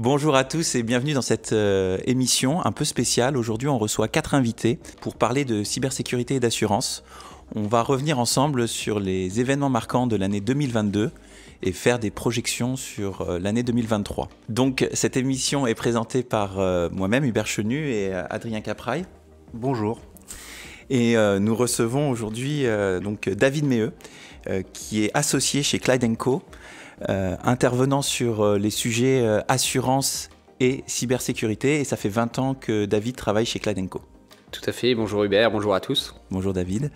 Bonjour à tous et bienvenue dans cette émission un peu spéciale. Aujourd'hui, on reçoit 4 invités pour parler de cybersécurité et d'assurance. On va revenir ensemble sur les événements marquants de l'année 2022 et faire des projections sur l'année 2023. Donc, cette émission est présentée par moi-même, Hubert Chenu, et Adrien Capraille. Bonjour. Et nous recevons aujourd'hui donc David Meheux, qui est associé chez Clyde & Co, intervenant sur les sujets assurance et cybersécurité. Et ça fait 20 ans que David travaille chez Clyde & Co. Tout à fait. Bonjour Hubert, bonjour à tous. Bonjour David.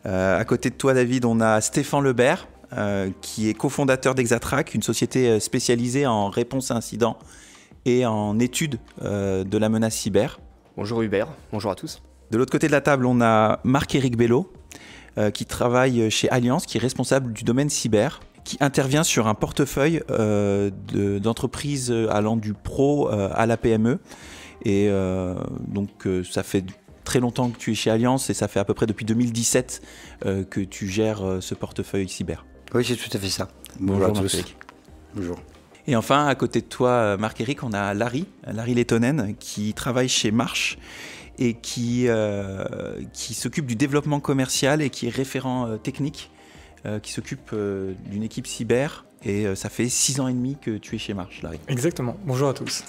À côté de toi, David, on a Stéphane Lebert, qui est cofondateur d'Exatrack, une société spécialisée en réponse à incidents et en études de la menace cyber. Bonjour Hubert, bonjour à tous. De l'autre côté de la table, on a Marc-Éric Bello, qui travaille chez Allianz, qui est responsable du domaine cyber, qui intervient sur un portefeuille d'entreprises allant du pro à la PME. Et donc, ça fait très longtemps que tu es chez Allianz et ça fait à peu près depuis 2017 que tu gères ce portefeuille cyber. Oui, c'est tout à fait ça. Bonjour à tous. Bonjour. Et enfin, à côté de toi, Marc-Éric, on a Larry Lettonen, qui travaille chez Marsh et qui s'occupe du développement commercial et qui est référent technique, qui s'occupe d'une équipe cyber. Et ça fait 6 ans et demi que tu es chez Marsh, Larry. Exactement. Bonjour à tous.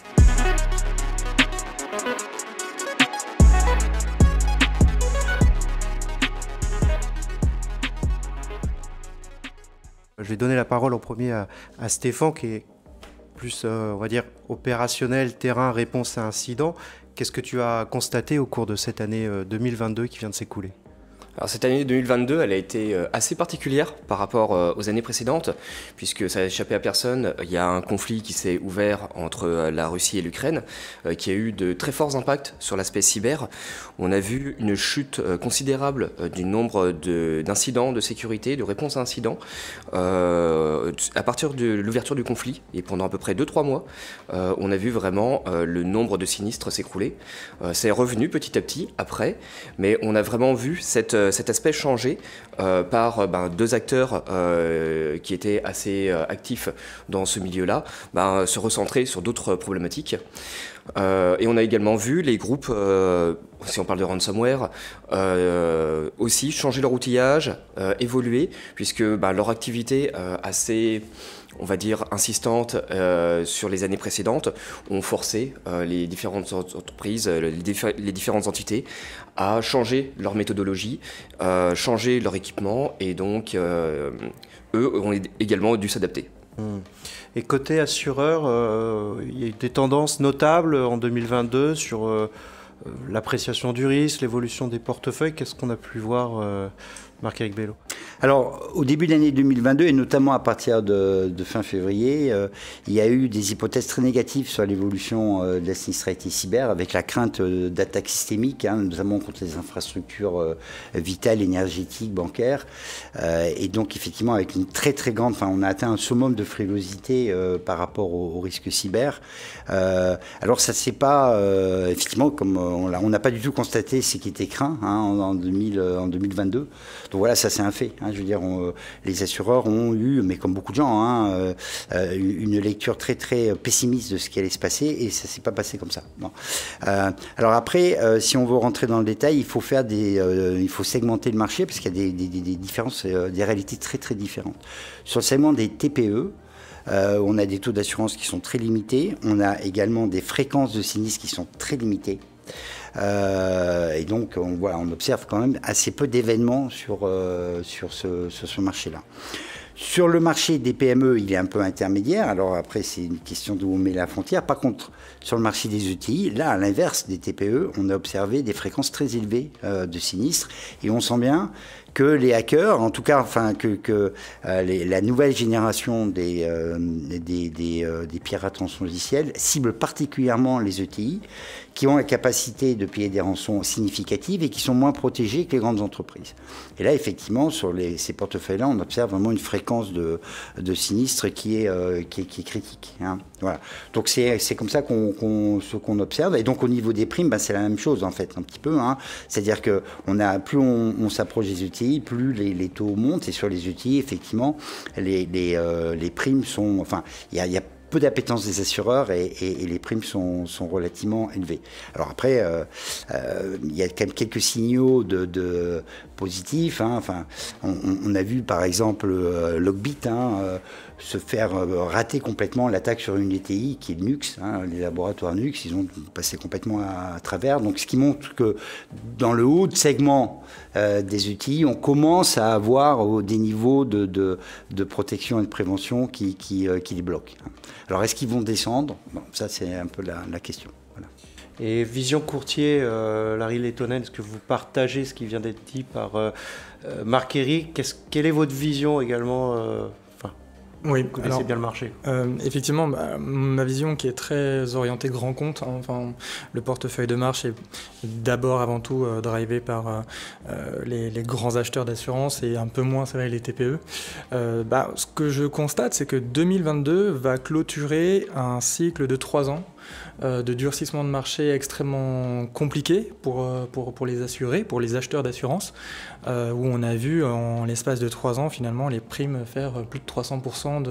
Je vais donner la parole en premier à Stéphane, qui est plus, on va dire, opérationnel, terrain, réponse à incident. Qu'est-ce que tu as constaté au cours de cette année 2022 qui vient de s'écouler ? Alors cette année 2022, elle a été assez particulière par rapport aux années précédentes, puisque ça n'a échappé à personne. Il y a un conflit qui s'est ouvert entre la Russie et l'Ukraine, qui a eu de très forts impacts sur l'aspect cyber. On a vu une chute considérable du nombre d'incidents de sécurité, de réponses à incidents, à partir de l'ouverture du conflit. Et pendant à peu près 2-3 mois, on a vu vraiment le nombre de sinistres s'écrouler. C'est revenu petit à petit après, mais on a vraiment vu cet aspect changé par deux acteurs qui étaient assez actifs dans ce milieu-là, se recentrer sur d'autres problématiques. Et on a également vu les groupes, si on parle de ransomware, aussi changer leur outillage, évoluer, puisque leur activité assez, on va dire, insistante sur les années précédentes ont forcé les différentes entreprises, les différentes entités à changer leur méthodologie, changer leur équipement, et donc eux ont également dû s'adapter. Et côté assureur, il y a eu des tendances notables en 2022 sur l'appréciation du risque, l'évolution des portefeuilles. Qu'est-ce qu'on a pu voir, Marc-Éric Bello ? Alors, au début de l'année 2022, et notamment à partir de fin février, il y a eu des hypothèses très négatives sur l'évolution de la sinistralité cyber, avec la crainte d'attaques systémiques, notamment contre les infrastructures vitales, énergétiques, bancaires. Et donc, effectivement, avec une très très grande... on a atteint un summum de frilosité par rapport au risque cyber. Alors, ça ne s'est pas... effectivement, comme on n'a pas du tout constaté ce qui était craint en 2022. Donc voilà, ça c'est un fait. Je veux dire, les assureurs ont eu, mais comme beaucoup de gens, une lecture très très pessimiste de ce qui allait se passer, et ça s'est pas passé comme ça. Bon. Alors après, si on veut rentrer dans le détail, il faut faire il faut segmenter le marché, parce qu'il y a des différences, des réalités très très différentes. Sur le segment des TPE, on a des taux d'assurance qui sont très limités. On a également des fréquences de sinistres qui sont très limitées. Et donc on observe quand même assez peu d'événements sur ce marché-là. Sur le marché des PME, il est un peu intermédiaire. Alors après, c'est une question d'où on met la frontière. Par contre, sur le marché des ETI, là, à l'inverse des TPE, on a observé des fréquences très élevées de sinistres. Et on sent bien que les hackers, en tout cas, la nouvelle génération des pirates rançongiciels cible particulièrement les ETI, qui ont la capacité de payer des rançons significatives et qui sont moins protégés que les grandes entreprises. Et là, effectivement, sur ces portefeuilles-là, on observe vraiment une fréquence de sinistres qui est critique. Voilà. Donc c'est comme ça ce qu'on observe. Et donc au niveau des primes, c'est la même chose en fait, un petit peu. C'est-à-dire que plus on s'approche des ETI, plus les taux montent. Et sur les ETI, effectivement, les primes sont... il y a peu d'appétence des assureurs et les primes sont relativement élevées. Alors après, il y a quand même quelques signaux de positifs. Enfin, on a vu par exemple Lockbit se faire rater complètement l'attaque sur une ETI qui est le NUX, les laboratoires NUX, ils ont passé complètement à travers. Donc ce qui montre que dans le haut de segment des ETI, on commence à avoir des niveaux de protection et de prévention qui les bloquent. Alors est-ce qu'ils vont descendre? Bon, ça c'est un peu la question. Voilà. Et vision courtier, Larry Leitonen, est-ce que vous partagez ce qui vient d'être dit par Marc-Éric? Quelle est votre vision également Oui, vous connaissez bien le marché. Effectivement, ma vision qui est très orientée grand compte, enfin, le portefeuille de marche est d'abord avant tout drivé par les grands acheteurs d'assurance et un peu moins, ça va, les TPE. Ce que je constate, c'est que 2022 va clôturer un cycle de 3 ans de durcissement de marché extrêmement compliqué pour les assurés, pour les acheteurs d'assurance, où on a vu en l'espace de 3 ans finalement les primes faire plus de 300%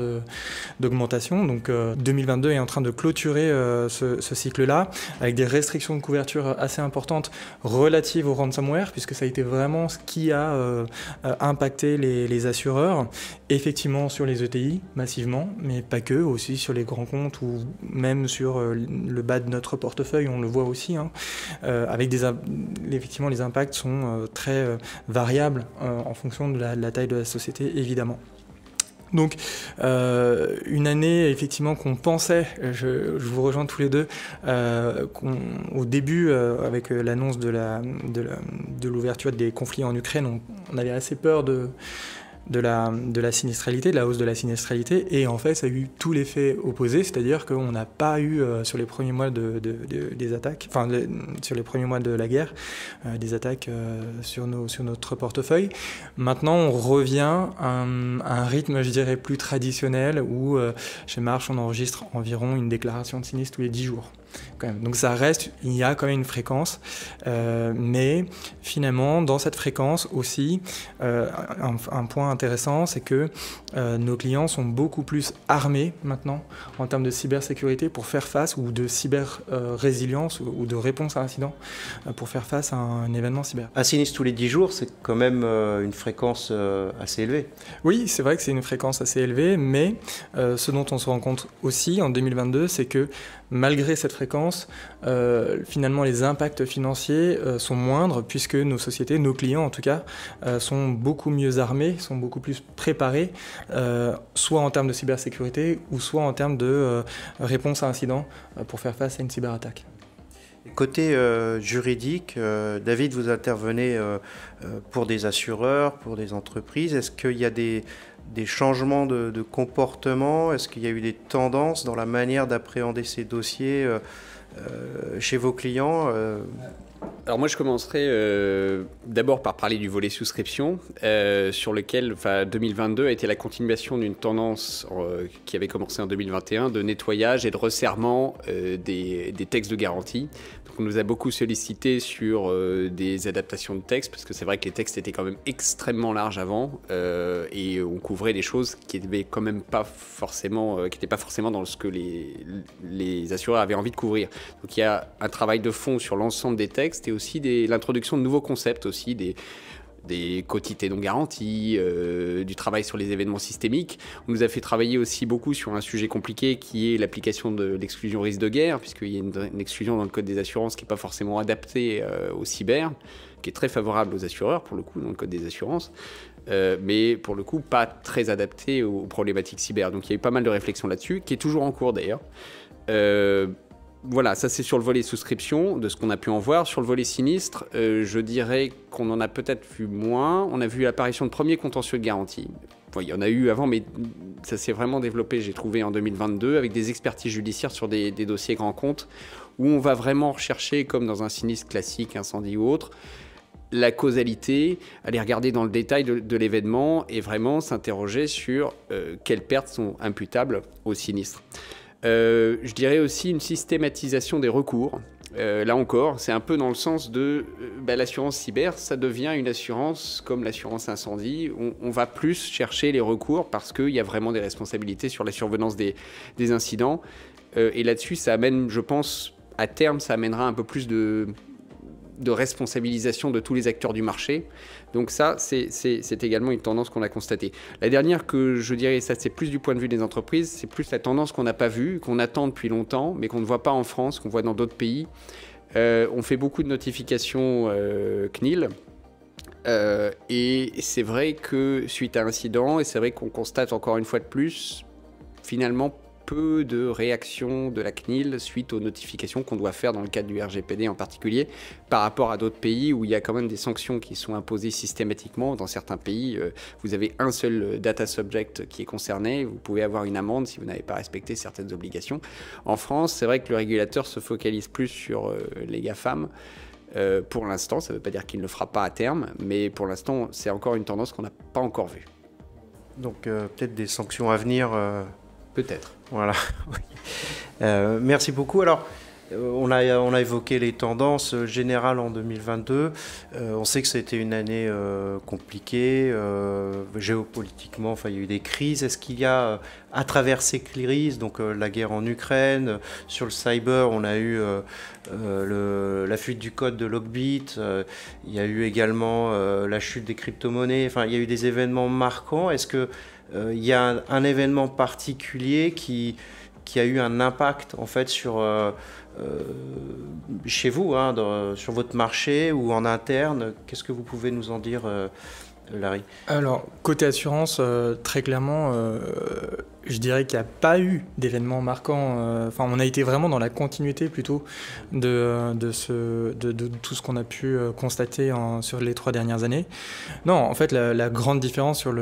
d'augmentation. Donc 2022 est en train de clôturer ce cycle-là avec des restrictions de couverture assez importantes relatives au ransomware, puisque ça a été vraiment ce qui a impacté les assureurs, effectivement sur les ETI massivement, mais pas que, aussi sur les grands comptes ou même sur le bas de notre portefeuille, on le voit aussi, avec effectivement les impacts sont très variables en fonction de la taille de la société, évidemment. Donc, une année, effectivement, qu'on pensait, je vous rejoins tous les deux, au début, avec l'annonce de l'ouverture des conflits en Ukraine, on avait assez peur de la sinistralité, de la hausse de la sinistralité, et en fait ça a eu tout l'effet opposé, c'est-à-dire qu'on n'a pas eu sur les premiers mois des attaques, enfin sur les premiers mois de la guerre, des attaques sur notre portefeuille. Maintenant on revient à un rythme, je dirais, plus traditionnel où chez Marsh on enregistre environ une déclaration de sinistre tous les 10 jours. Quand même. Donc ça reste, il y a quand même une fréquence, mais finalement dans cette fréquence aussi, un point intéressant, c'est que nos clients sont beaucoup plus armés maintenant en termes de cybersécurité pour faire face, ou de cyber-résilience ou de réponse à incident pour faire face à un événement cyber. Un sinistre tous les 10 jours, c'est quand même une fréquence assez élevée. Oui, c'est vrai que c'est une fréquence assez élevée, mais ce dont on se rend compte aussi en 2022, c'est que malgré cette fréquence, finalement les impacts financiers sont moindres, puisque nos sociétés, nos clients en tout cas, sont beaucoup mieux armés, sont beaucoup plus préparés, soit en termes de cybersécurité ou soit en termes de réponse à incident pour faire face à une cyberattaque. Côté juridique, David, vous intervenez pour des assureurs, pour des entreprises. Est-ce qu'il y a des changements de comportement? Est-ce qu'il y a eu des tendances dans la manière d'appréhender ces dossiers chez vos clients? Alors moi je commencerai d'abord par parler du volet souscription, sur lequel 2022 a été la continuation d'une tendance qui avait commencé en 2021 de nettoyage et de resserrement des textes de garantie. Donc on nous a beaucoup sollicité sur des adaptations de textes, parce que c'est vrai que les textes étaient quand même extrêmement larges avant, et on couvrait des choses qui n'étaient quand même pas forcément, dans ce que les assureurs avaient envie de couvrir. Donc il y a un travail de fond sur l'ensemble des textes et aussi l'introduction de nouveaux concepts aussi, des quotités non garanties, du travail sur les événements systémiques. On nous a fait travailler aussi beaucoup sur un sujet compliqué qui est l'application de l'exclusion risque de guerre, puisqu'il y a une exclusion dans le code des assurances qui n'est pas forcément adaptée au cyber, qui est très favorable aux assureurs pour le coup dans le code des assurances, mais pour le coup pas très adaptée aux problématiques cyber. Donc il y a eu pas mal de réflexions là-dessus, qui est toujours en cours d'ailleurs. Voilà, ça c'est sur le volet souscription, de ce qu'on a pu en voir. Sur le volet sinistre, je dirais qu'on en a peut-être vu moins. On a vu l'apparition de premiers contentieux de garantie. Bon, il y en a eu avant, mais ça s'est vraiment développé, j'ai trouvé, en 2022, avec des expertises judiciaires sur des dossiers grands comptes, où on va vraiment rechercher, comme dans un sinistre classique, incendie ou autre, la causalité, aller regarder dans le détail de l'événement et vraiment s'interroger sur quelles pertes sont imputables au sinistre. Je dirais aussi une systématisation des recours. Là encore, c'est un peu dans le sens de l'assurance cyber, ça devient une assurance comme l'assurance incendie. On va plus chercher les recours parce qu'il y a vraiment des responsabilités sur la survenance des incidents. Et là-dessus, ça amène, je pense, à terme, ça amènera un peu plus de responsabilisation de tous les acteurs du marché. Donc ça, c'est également une tendance qu'on a constatée. La dernière que je dirais, ça c'est plus du point de vue des entreprises, c'est plus la tendance qu'on n'a pas vue, qu'on attend depuis longtemps, mais qu'on ne voit pas en France, qu'on voit dans d'autres pays. On fait beaucoup de notifications CNIL. Et c'est vrai que suite à l'incident, et c'est vrai qu'on constate encore une fois de plus, finalement, peu de réactions de la CNIL suite aux notifications qu'on doit faire dans le cadre du RGPD en particulier, par rapport à d'autres pays où il y a quand même des sanctions qui sont imposées systématiquement. Dans certains pays, vous avez un seul data subject qui est concerné, vous pouvez avoir une amende si vous n'avez pas respecté certaines obligations. En France, c'est vrai que le régulateur se focalise plus sur les GAFAM. Pour l'instant, ça ne veut pas dire qu'il ne le fera pas à terme, mais pour l'instant, c'est encore une tendance qu'on n'a pas encore vue. Donc peut-être des sanctions à venir. Peut-être. Voilà. Merci beaucoup. Alors, on a évoqué les tendances générales en 2022. On sait que ça a été une année compliquée, géopolitiquement, il y a eu des crises. Est-ce qu'il y a, à travers ces crises, donc la guerre en Ukraine, sur le cyber, on a eu la fuite du code de Lockbit, il y a eu également la chute des crypto-monnaies, il y a eu des événements marquants. Est-ce que il y a un événement particulier qui a eu un impact en fait chez vous, sur votre marché ou en interne? Qu'est-ce que vous pouvez nous en dire, Larry? Alors, côté assurance, très clairement, je dirais qu'il n'y a pas eu d'événement marquant. On a été vraiment dans la continuité plutôt de tout ce qu'on a pu constater sur les 3 dernières années. Non, en fait, la grande différence sur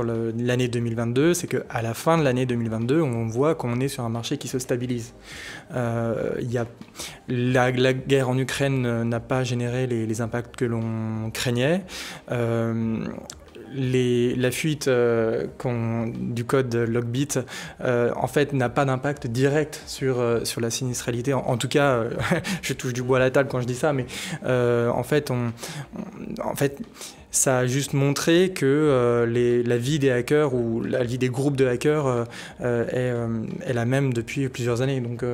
l'année 2022, c'est qu'à la fin de l'année 2022, on voit qu'on est sur un marché qui se stabilise. La guerre en Ukraine n'a pas généré les impacts que l'on craignait. La fuite du code Lockbit en fait n'a pas d'impact direct sur la sinistralité. En tout cas, je touche du bois à la table quand je dis ça, mais en fait, ça a juste montré que la vie des hackers ou la vie des groupes de hackers est la même depuis plusieurs années. Donc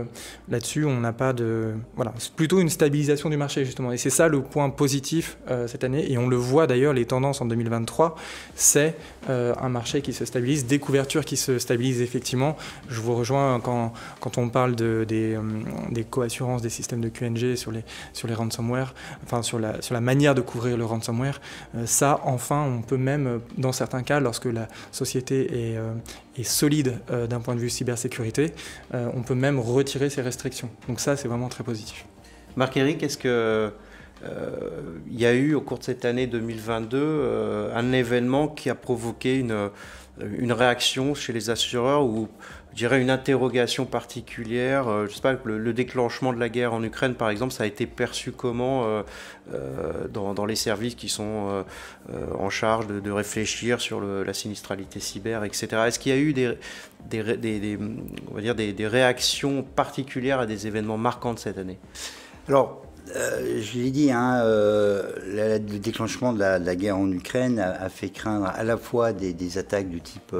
là-dessus, on n'a pas de... Voilà, c'est plutôt une stabilisation du marché, justement. Et c'est ça le point positif cette année. Et on le voit d'ailleurs, les tendances en 2023, c'est un marché qui se stabilise, des couvertures qui se stabilisent effectivement. Je vous rejoins quand on parle des coassurances, des systèmes de QNG sur les ransomware, sur la manière de couvrir le ransomware. Ça, enfin, on peut même, dans certains cas, lorsque la société est solide d'un point de vue cybersécurité, on peut même retirer ces restrictions. Donc ça, c'est vraiment très positif. Marc-Éric, est-ce que il y a eu, au cours de cette année 2022, un événement qui a provoqué une réaction chez les assureurs ou, je dirais, une interrogation particulière? Je ne sais pas, le déclenchement de la guerre en Ukraine, par exemple, ça a été perçu comment dans les services qui sont en charge de réfléchir sur la sinistralité cyber, etc. Est-ce qu'il y a eu des réactions particulières à des événements marquants de cette année? Alors, je l'ai dit, le déclenchement de la guerre en Ukraine a fait craindre à la fois des attaques de type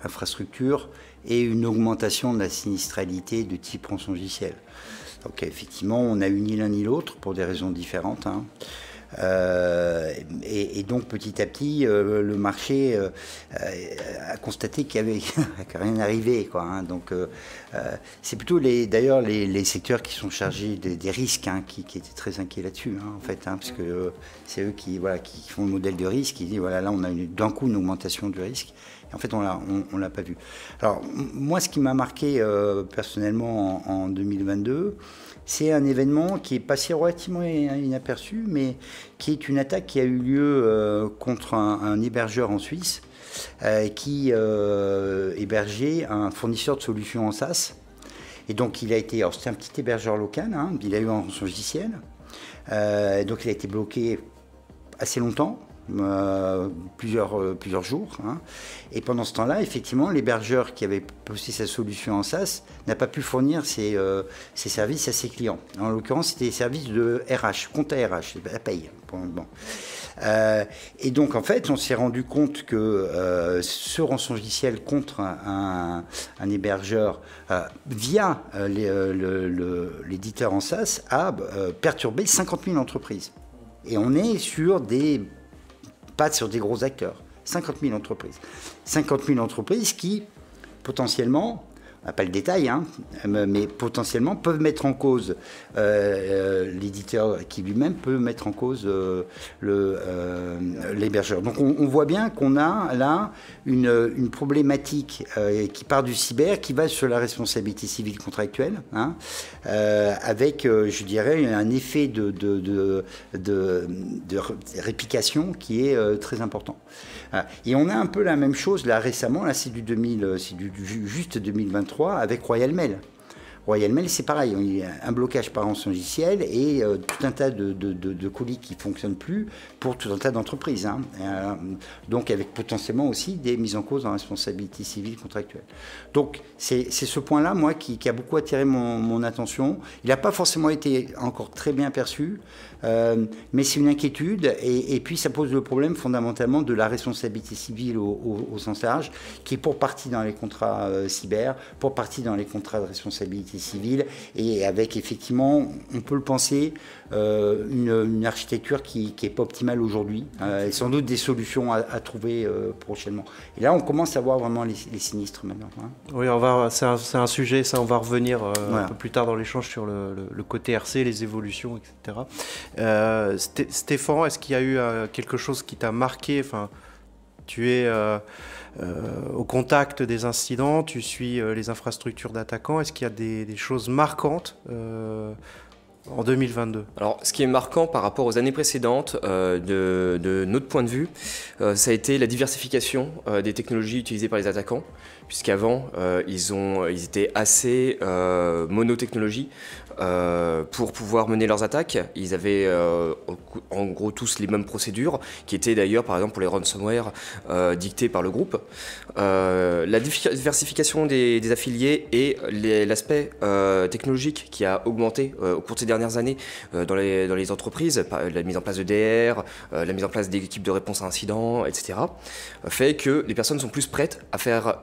infrastructure et une augmentation de la sinistralité de type rançongiciel. Donc effectivement, on a eu ni l'un ni l'autre pour des raisons différentes. Et donc petit à petit, le marché a constaté qu'il n'y avait rien arrivé, Donc c'est plutôt d'ailleurs les secteurs qui sont chargés des risques qui étaient très inquiets là-dessus, parce que c'est eux qui font le modèle de risque, qui disent là on a d'un coup une augmentation du risque. Et en fait, on l'a pas vu. Alors moi, ce qui m'a marqué personnellement en 2022. C'est un événement qui est passé relativement inaperçu, mais qui est une attaque qui a eu lieu contre un hébergeur en Suisse qui hébergeait un fournisseur de solutions en SaaS. Et donc, c'était un petit hébergeur local, il a eu un rançongiciel. Donc, il a été bloqué assez longtemps. plusieurs jours. Hein. Et pendant ce temps-là, effectivement, l'hébergeur qui avait posté sa solution en SaaS n'a pas pu fournir ses services à ses clients. En l'occurrence, c'était des services de RH, compte à RH, la paye. Bon. Et donc, en fait, on s'est rendu compte que ce rançongiciel contre un hébergeur via l'éditeur en SaaS a perturbé 50 000 entreprises. Et on est pas sur des gros acteurs, 50 000 entreprises. 50 000 entreprises qui, potentiellement, on n'a pas le détail, hein, mais potentiellement peuvent mettre en cause l'éditeur qui lui-même peut mettre en cause l'hébergeur. Donc on voit bien qu'on a là une problématique qui part du cyber, qui va sur la responsabilité civile contractuelle, hein, avec, je dirais, un effet de réplication qui est très important. Et on a un peu la même chose là récemment, là c'est juste 2023 avec Royal Mail. Royal Mail, c'est pareil, il y a un blocage par rançongiciel et tout un tas de colis qui ne fonctionnent plus pour tout un tas d'entreprises. Hein. Donc avec potentiellement aussi des mises en cause en responsabilité civile contractuelle. Donc c'est ce point-là, moi, qui a beaucoup attiré mon attention. Il n'a pas forcément été encore très bien perçu, mais c'est une inquiétude et puis ça pose le problème fondamentalement de la responsabilité civile au sens large, qui est pour partie dans les contrats cyber, pour partie dans les contrats de responsabilité civile, et avec effectivement, on peut le penser, une architecture qui n'est pas optimale aujourd'hui, et sans doute des solutions à trouver prochainement. Et là, on commence à voir vraiment les sinistres maintenant. Hein. Oui, c'est un sujet, ça on va revenir un peu plus tard dans l'échange sur le côté RC, les évolutions, etc. Stéphane, est-ce qu'il y a eu quelque chose qui t'a marqué? Enfin, tu es au contact des incidents, tu suis les infrastructures d'attaquants. Est-ce qu'il y a des choses marquantes en 2022? Alors, ce qui est marquant par rapport aux années précédentes, de notre point de vue, ça a été la diversification des technologies utilisées par les attaquants, puisqu'avant, ils étaient assez monotechnologie. Pour pouvoir mener leurs attaques, ils avaient en gros tous les mêmes procédures, qui étaient d'ailleurs par exemple pour les ransomware dictées par le groupe. La diversification des affiliés et l'aspect technologique qui a augmenté au cours de ces dernières années dans les entreprises, la mise en place de DR, la mise en place d'équipes de réponse à incidents, etc., fait que les personnes sont plus prêtes à faire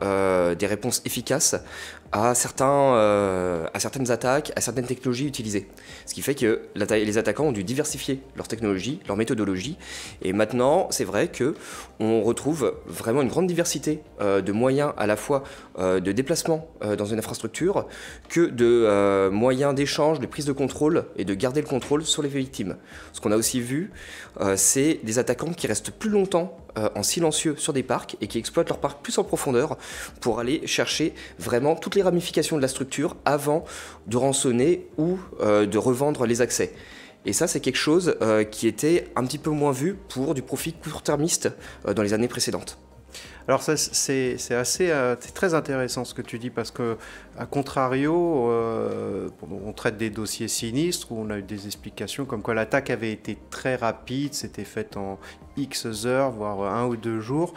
des réponses efficaces à certaines attaques, à certaines technologies utilisées. Ce qui fait que les attaquants ont dû diversifier leur technologie, leur méthodologie. Et maintenant, c'est vrai qu'on retrouve vraiment une grande diversité de moyens à la fois de déplacement dans une infrastructure que de moyens d'échange, de prise de contrôle et de garder le contrôle sur les victimes. Ce qu'on a aussi vu, c'est des attaquants qui restent plus longtemps en silencieux sur des parcs et qui exploitent leur parc plus en profondeur pour aller chercher vraiment toutes les ramifications de la structure avant de rançonner ou de revendre les accès. Et ça, c'est quelque chose qui était un petit peu moins vu pour du profit court-termiste dans les années précédentes. Alors c'est très intéressant ce que tu dis, parce que à contrario, on traite des dossiers sinistres où on a eu des explications comme quoi l'attaque avait été très rapide, c'était fait en X heures, voire 1 ou 2 jours.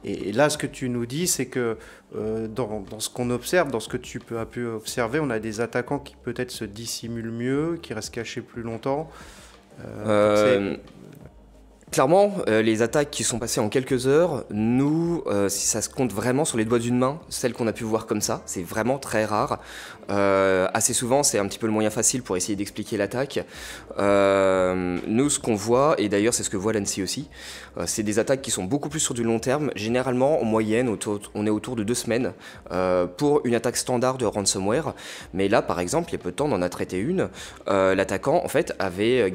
Et là, ce que tu nous dis, c'est que dans ce qu'on observe, dans ce que tu as pu observer, on a des attaquants qui peut-être se dissimulent mieux, qui restent cachés plus longtemps. Clairement, les attaques qui sont passées en quelques heures, nous, ça se compte vraiment sur les doigts d'une main, celles qu'on a pu voir comme ça. C'est vraiment très rare. Assez souvent, c'est un petit peu le moyen facile pour essayer d'expliquer l'attaque. Nous, ce qu'on voit, et d'ailleurs c'est ce que voit l'ANSSI aussi, c'est des attaques qui sont beaucoup plus sur du long terme. Généralement, en moyenne, on est autour de 2 semaines pour une attaque standard de ransomware. Mais là, par exemple, il y a peu de temps, on en a traité une. L'attaquant, en fait, avait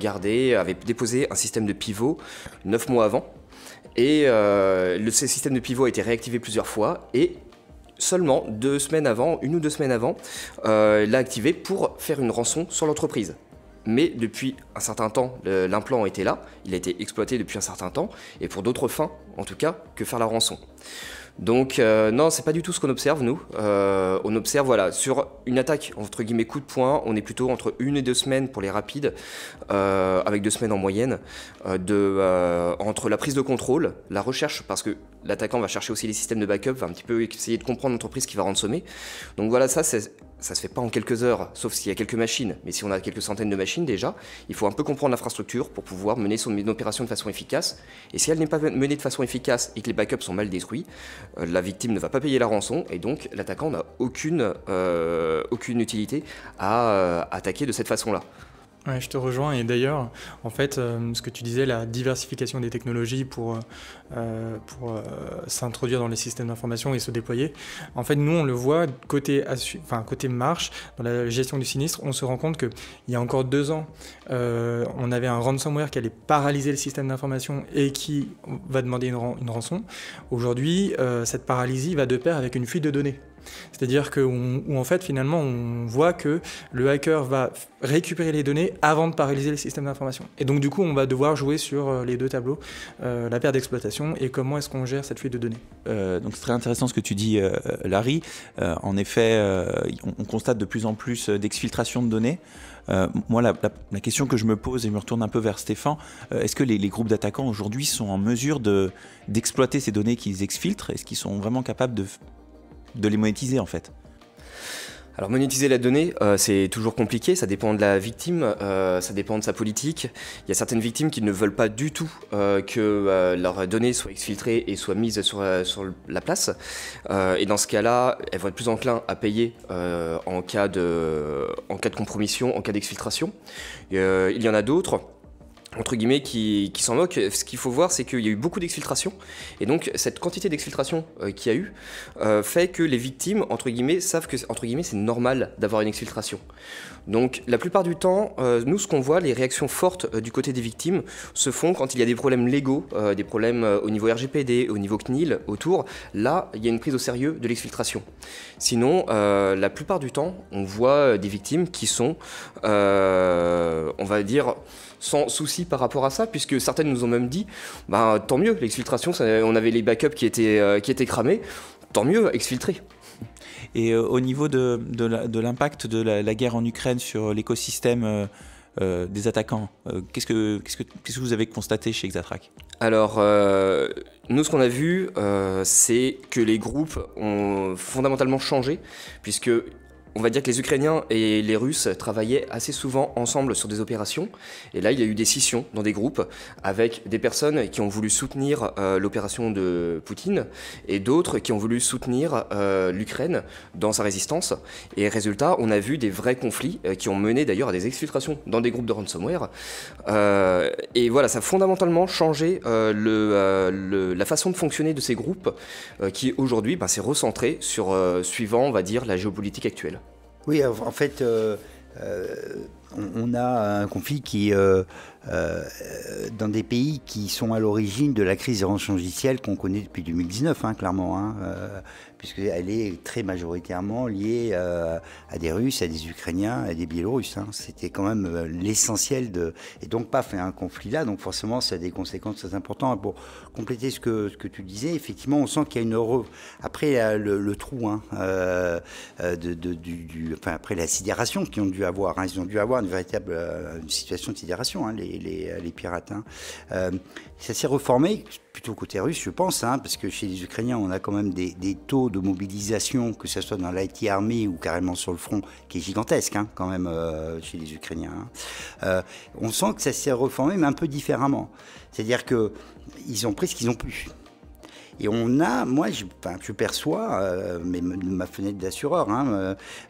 déposé un système de pivot 9 mois avant, et ce système de pivot a été réactivé plusieurs fois, et seulement 2 semaines avant, 1 ou 2 semaines avant, l'a activé pour faire une rançon sur l'entreprise. Mais depuis un certain temps, l'implant était là, il a été exploité depuis un certain temps, et pour d'autres fins, en tout cas, que faire la rançon. Donc non, c'est pas du tout ce qu'on observe nous. On observe voilà sur une attaque entre guillemets coup de poing, on est plutôt entre 1 et 2 semaines pour les rapides, avec 2 semaines en moyenne, entre la prise de contrôle, la recherche, parce que l'attaquant va chercher aussi les systèmes de backup, va un petit peu essayer de comprendre l'entreprise qui va ransommer. Donc voilà, ça se fait pas en quelques heures, sauf s'il y a quelques machines. Mais si on a quelques centaines de machines déjà, il faut un peu comprendre l'infrastructure pour pouvoir mener son opération de façon efficace. Et si elle n'est pas menée de façon efficace et que les backups sont mal détruits, la victime ne va pas payer la rançon et donc l'attaquant n'a aucune utilité à attaquer de cette façon-là. Ouais, je te rejoins et d'ailleurs, en fait, ce que tu disais, la diversification des technologies pour s'introduire dans les systèmes d'information et se déployer, en fait, nous, on le voit côté marche, dans la gestion du sinistre, on se rend compte qu'il y a encore 2 ans, on avait un ransomware qui allait paralyser le système d'information et qui va demander une rançon. Aujourd'hui, cette paralysie va de pair avec une fuite de données. C'est-à-dire où en fait finalement on voit que le hacker va récupérer les données avant de paralyser le système d'information. Et donc du coup on va devoir jouer sur les 2 tableaux, la perte d'exploitation et comment est-ce qu'on gère cette fuite de données. Donc c'est très intéressant ce que tu dis Larry. En effet, on constate de plus en plus d'exfiltration de données. Moi, la question que je me pose, et je me retourne un peu vers Stéphane, est-ce que les groupes d'attaquants aujourd'hui sont en mesure d'exploiter ces données qu'ils exfiltrent? Est-ce qu'ils sont vraiment capables de les monétiser en fait? Alors monétiser la donnée, c'est toujours compliqué, ça dépend de la victime, ça dépend de sa politique. Il y a certaines victimes qui ne veulent pas du tout que leurs données soient exfiltrées et soient mises sur la place. Et dans ce cas-là, elles vont être plus enclins à payer en cas de compromission, en cas d'exfiltration. Il y en a d'autres, entre guillemets, qui s'en moquent. Ce qu'il faut voir, c'est qu'il y a eu beaucoup d'exfiltration, et donc cette quantité d'exfiltration qu'il y a eu fait que les victimes, entre guillemets, savent que entre guillemets, c'est normal d'avoir une exfiltration. Donc la plupart du temps, nous, ce qu'on voit, les réactions fortes du côté des victimes se font quand il y a des problèmes légaux, des problèmes au niveau RGPD, au niveau CNIL, autour. Là, il y a une prise au sérieux de l'exfiltration. Sinon, la plupart du temps, on voit des victimes qui sont, on va dire, sans souci par rapport à ça, puisque certaines nous ont même dit tant mieux, l'exfiltration, on avait les backups qui étaient cramés, tant mieux, exfiltrer. Et au niveau de l'impact de la guerre en Ukraine sur l'écosystème des attaquants, qu'est-ce que vous avez constaté chez Exatrack? Alors, nous, ce qu'on a vu, c'est que les groupes ont fondamentalement changé, puisque on va dire que les Ukrainiens et les Russes travaillaient assez souvent ensemble sur des opérations. Et là, il y a eu des scissions dans des groupes avec des personnes qui ont voulu soutenir l'opération de Poutine et d'autres qui ont voulu soutenir l'Ukraine dans sa résistance. Et résultat, on a vu des vrais conflits qui ont mené d'ailleurs à des exfiltrations dans des groupes de ransomware. Et voilà, ça a fondamentalement changé la façon de fonctionner de ces groupes qui aujourd'hui s'est recentré sur, suivant, on va dire, la géopolitique actuelle. Oui, en fait, on a un conflit qui, dans des pays qui sont à l'origine de la crise des rançons logicielles qu'on connaît depuis 2019, clairement, puisqu'elle est très majoritairement liée à des Russes, à des Ukrainiens, à des Biélorusses. C'était quand même l'essentiel et donc paf, un conflit là, donc forcément ça a des conséquences très importantes. Pour compléter ce que tu disais, effectivement, on sent qu'il y a après le trou, après la sidération qu'ils ont dû avoir, ils ont dû avoir une véritable situation de sidération, les pirates. Ça s'est reformé plutôt côté russe, je pense, parce que chez les Ukrainiens, on a quand même des taux de mobilisation, que ce soit dans l'IT Army ou carrément sur le front, qui est gigantesque, quand même, chez les Ukrainiens. On sent que ça s'est reformé, mais un peu différemment. C'est-à-dire qu'ils ont pris ce qu'ils ont pu. Et moi, je perçois, ma fenêtre d'assureur,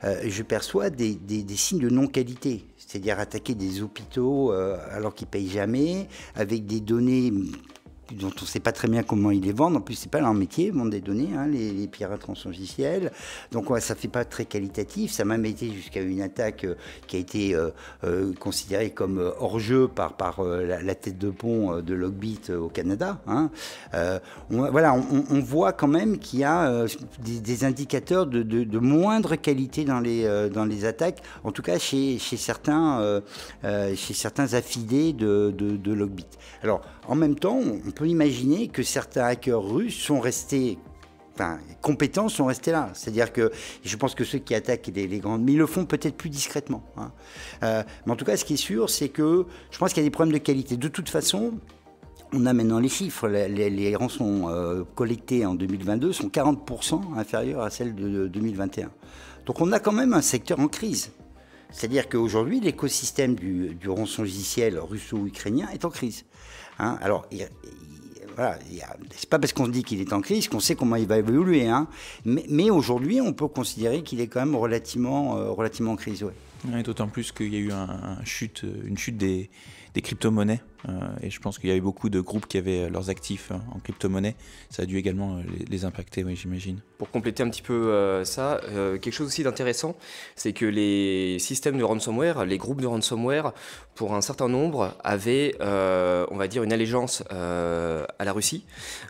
je perçois des signes de non-qualité. C'est-à-dire attaquer des hôpitaux alors qu'ils ne payent jamais, avec des données dont on ne sait pas très bien comment ils les vendent. En plus, ce n'est pas leur métier, vendre des données, les pirates rançongiciels. Donc, ça ne fait pas très qualitatif. Ça m'a même été jusqu'à une attaque qui a été considérée comme hors-jeu par la tête de pont de Logbit au Canada. On voit quand même qu'il y a des indicateurs de moindre qualité dans les attaques, en tout cas chez certains affidés de Logbit. Alors, en même temps, on peut imaginer que certains hackers russes sont restés compétences sont restées là. C'est-à-dire que je pense que ceux qui attaquent les grandes, mais ils le font peut-être plus discrètement. Hein. Mais en tout cas, ce qui est sûr, c'est que je pense qu'il y a des problèmes de qualité. De toute façon, on a maintenant les chiffres. Les rançons collectées en 2022 sont 40% inférieures à celles de 2021. Donc on a quand même un secteur en crise. C'est-à-dire qu'aujourd'hui, l'écosystème du rançon logiciel russo-ukrainien est en crise. Hein. Alors, voilà, c'est pas parce qu'on se dit qu'il est en crise qu'on sait comment il va évoluer. Hein. Mais aujourd'hui, on peut considérer qu'il est quand même relativement en crise. Ouais. Ouais, d'autant plus qu'il y a eu une chute des crypto-monnaies. Et je pense qu'il y avait beaucoup de groupes qui avaient leurs actifs en crypto-monnaie. Ça a dû également les impacter, oui, j'imagine. Pour compléter un petit peu ça, quelque chose aussi d'intéressant, c'est que les systèmes de ransomware, les groupes de ransomware, pour un certain nombre, avaient, on va dire, une allégeance à la Russie,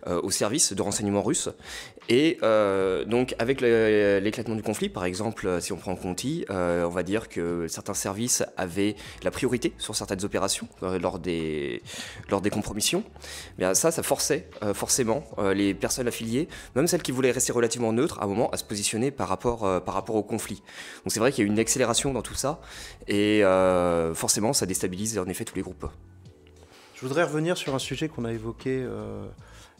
au service de renseignement russe. Et donc, avec l'éclatement du conflit, par exemple, si on prend Conti, on va dire que certains services avaient la priorité sur certaines opérations lors des compromissions. Bien, ça forçait forcément les personnes affiliées, même celles qui voulaient rester relativement neutres, à un moment, à se positionner par rapport au conflit. Donc c'est vrai qu'il y a une accélération dans tout ça, et forcément, ça déstabilise en effet tous les groupes. Je voudrais revenir sur un sujet qu'on a évoqué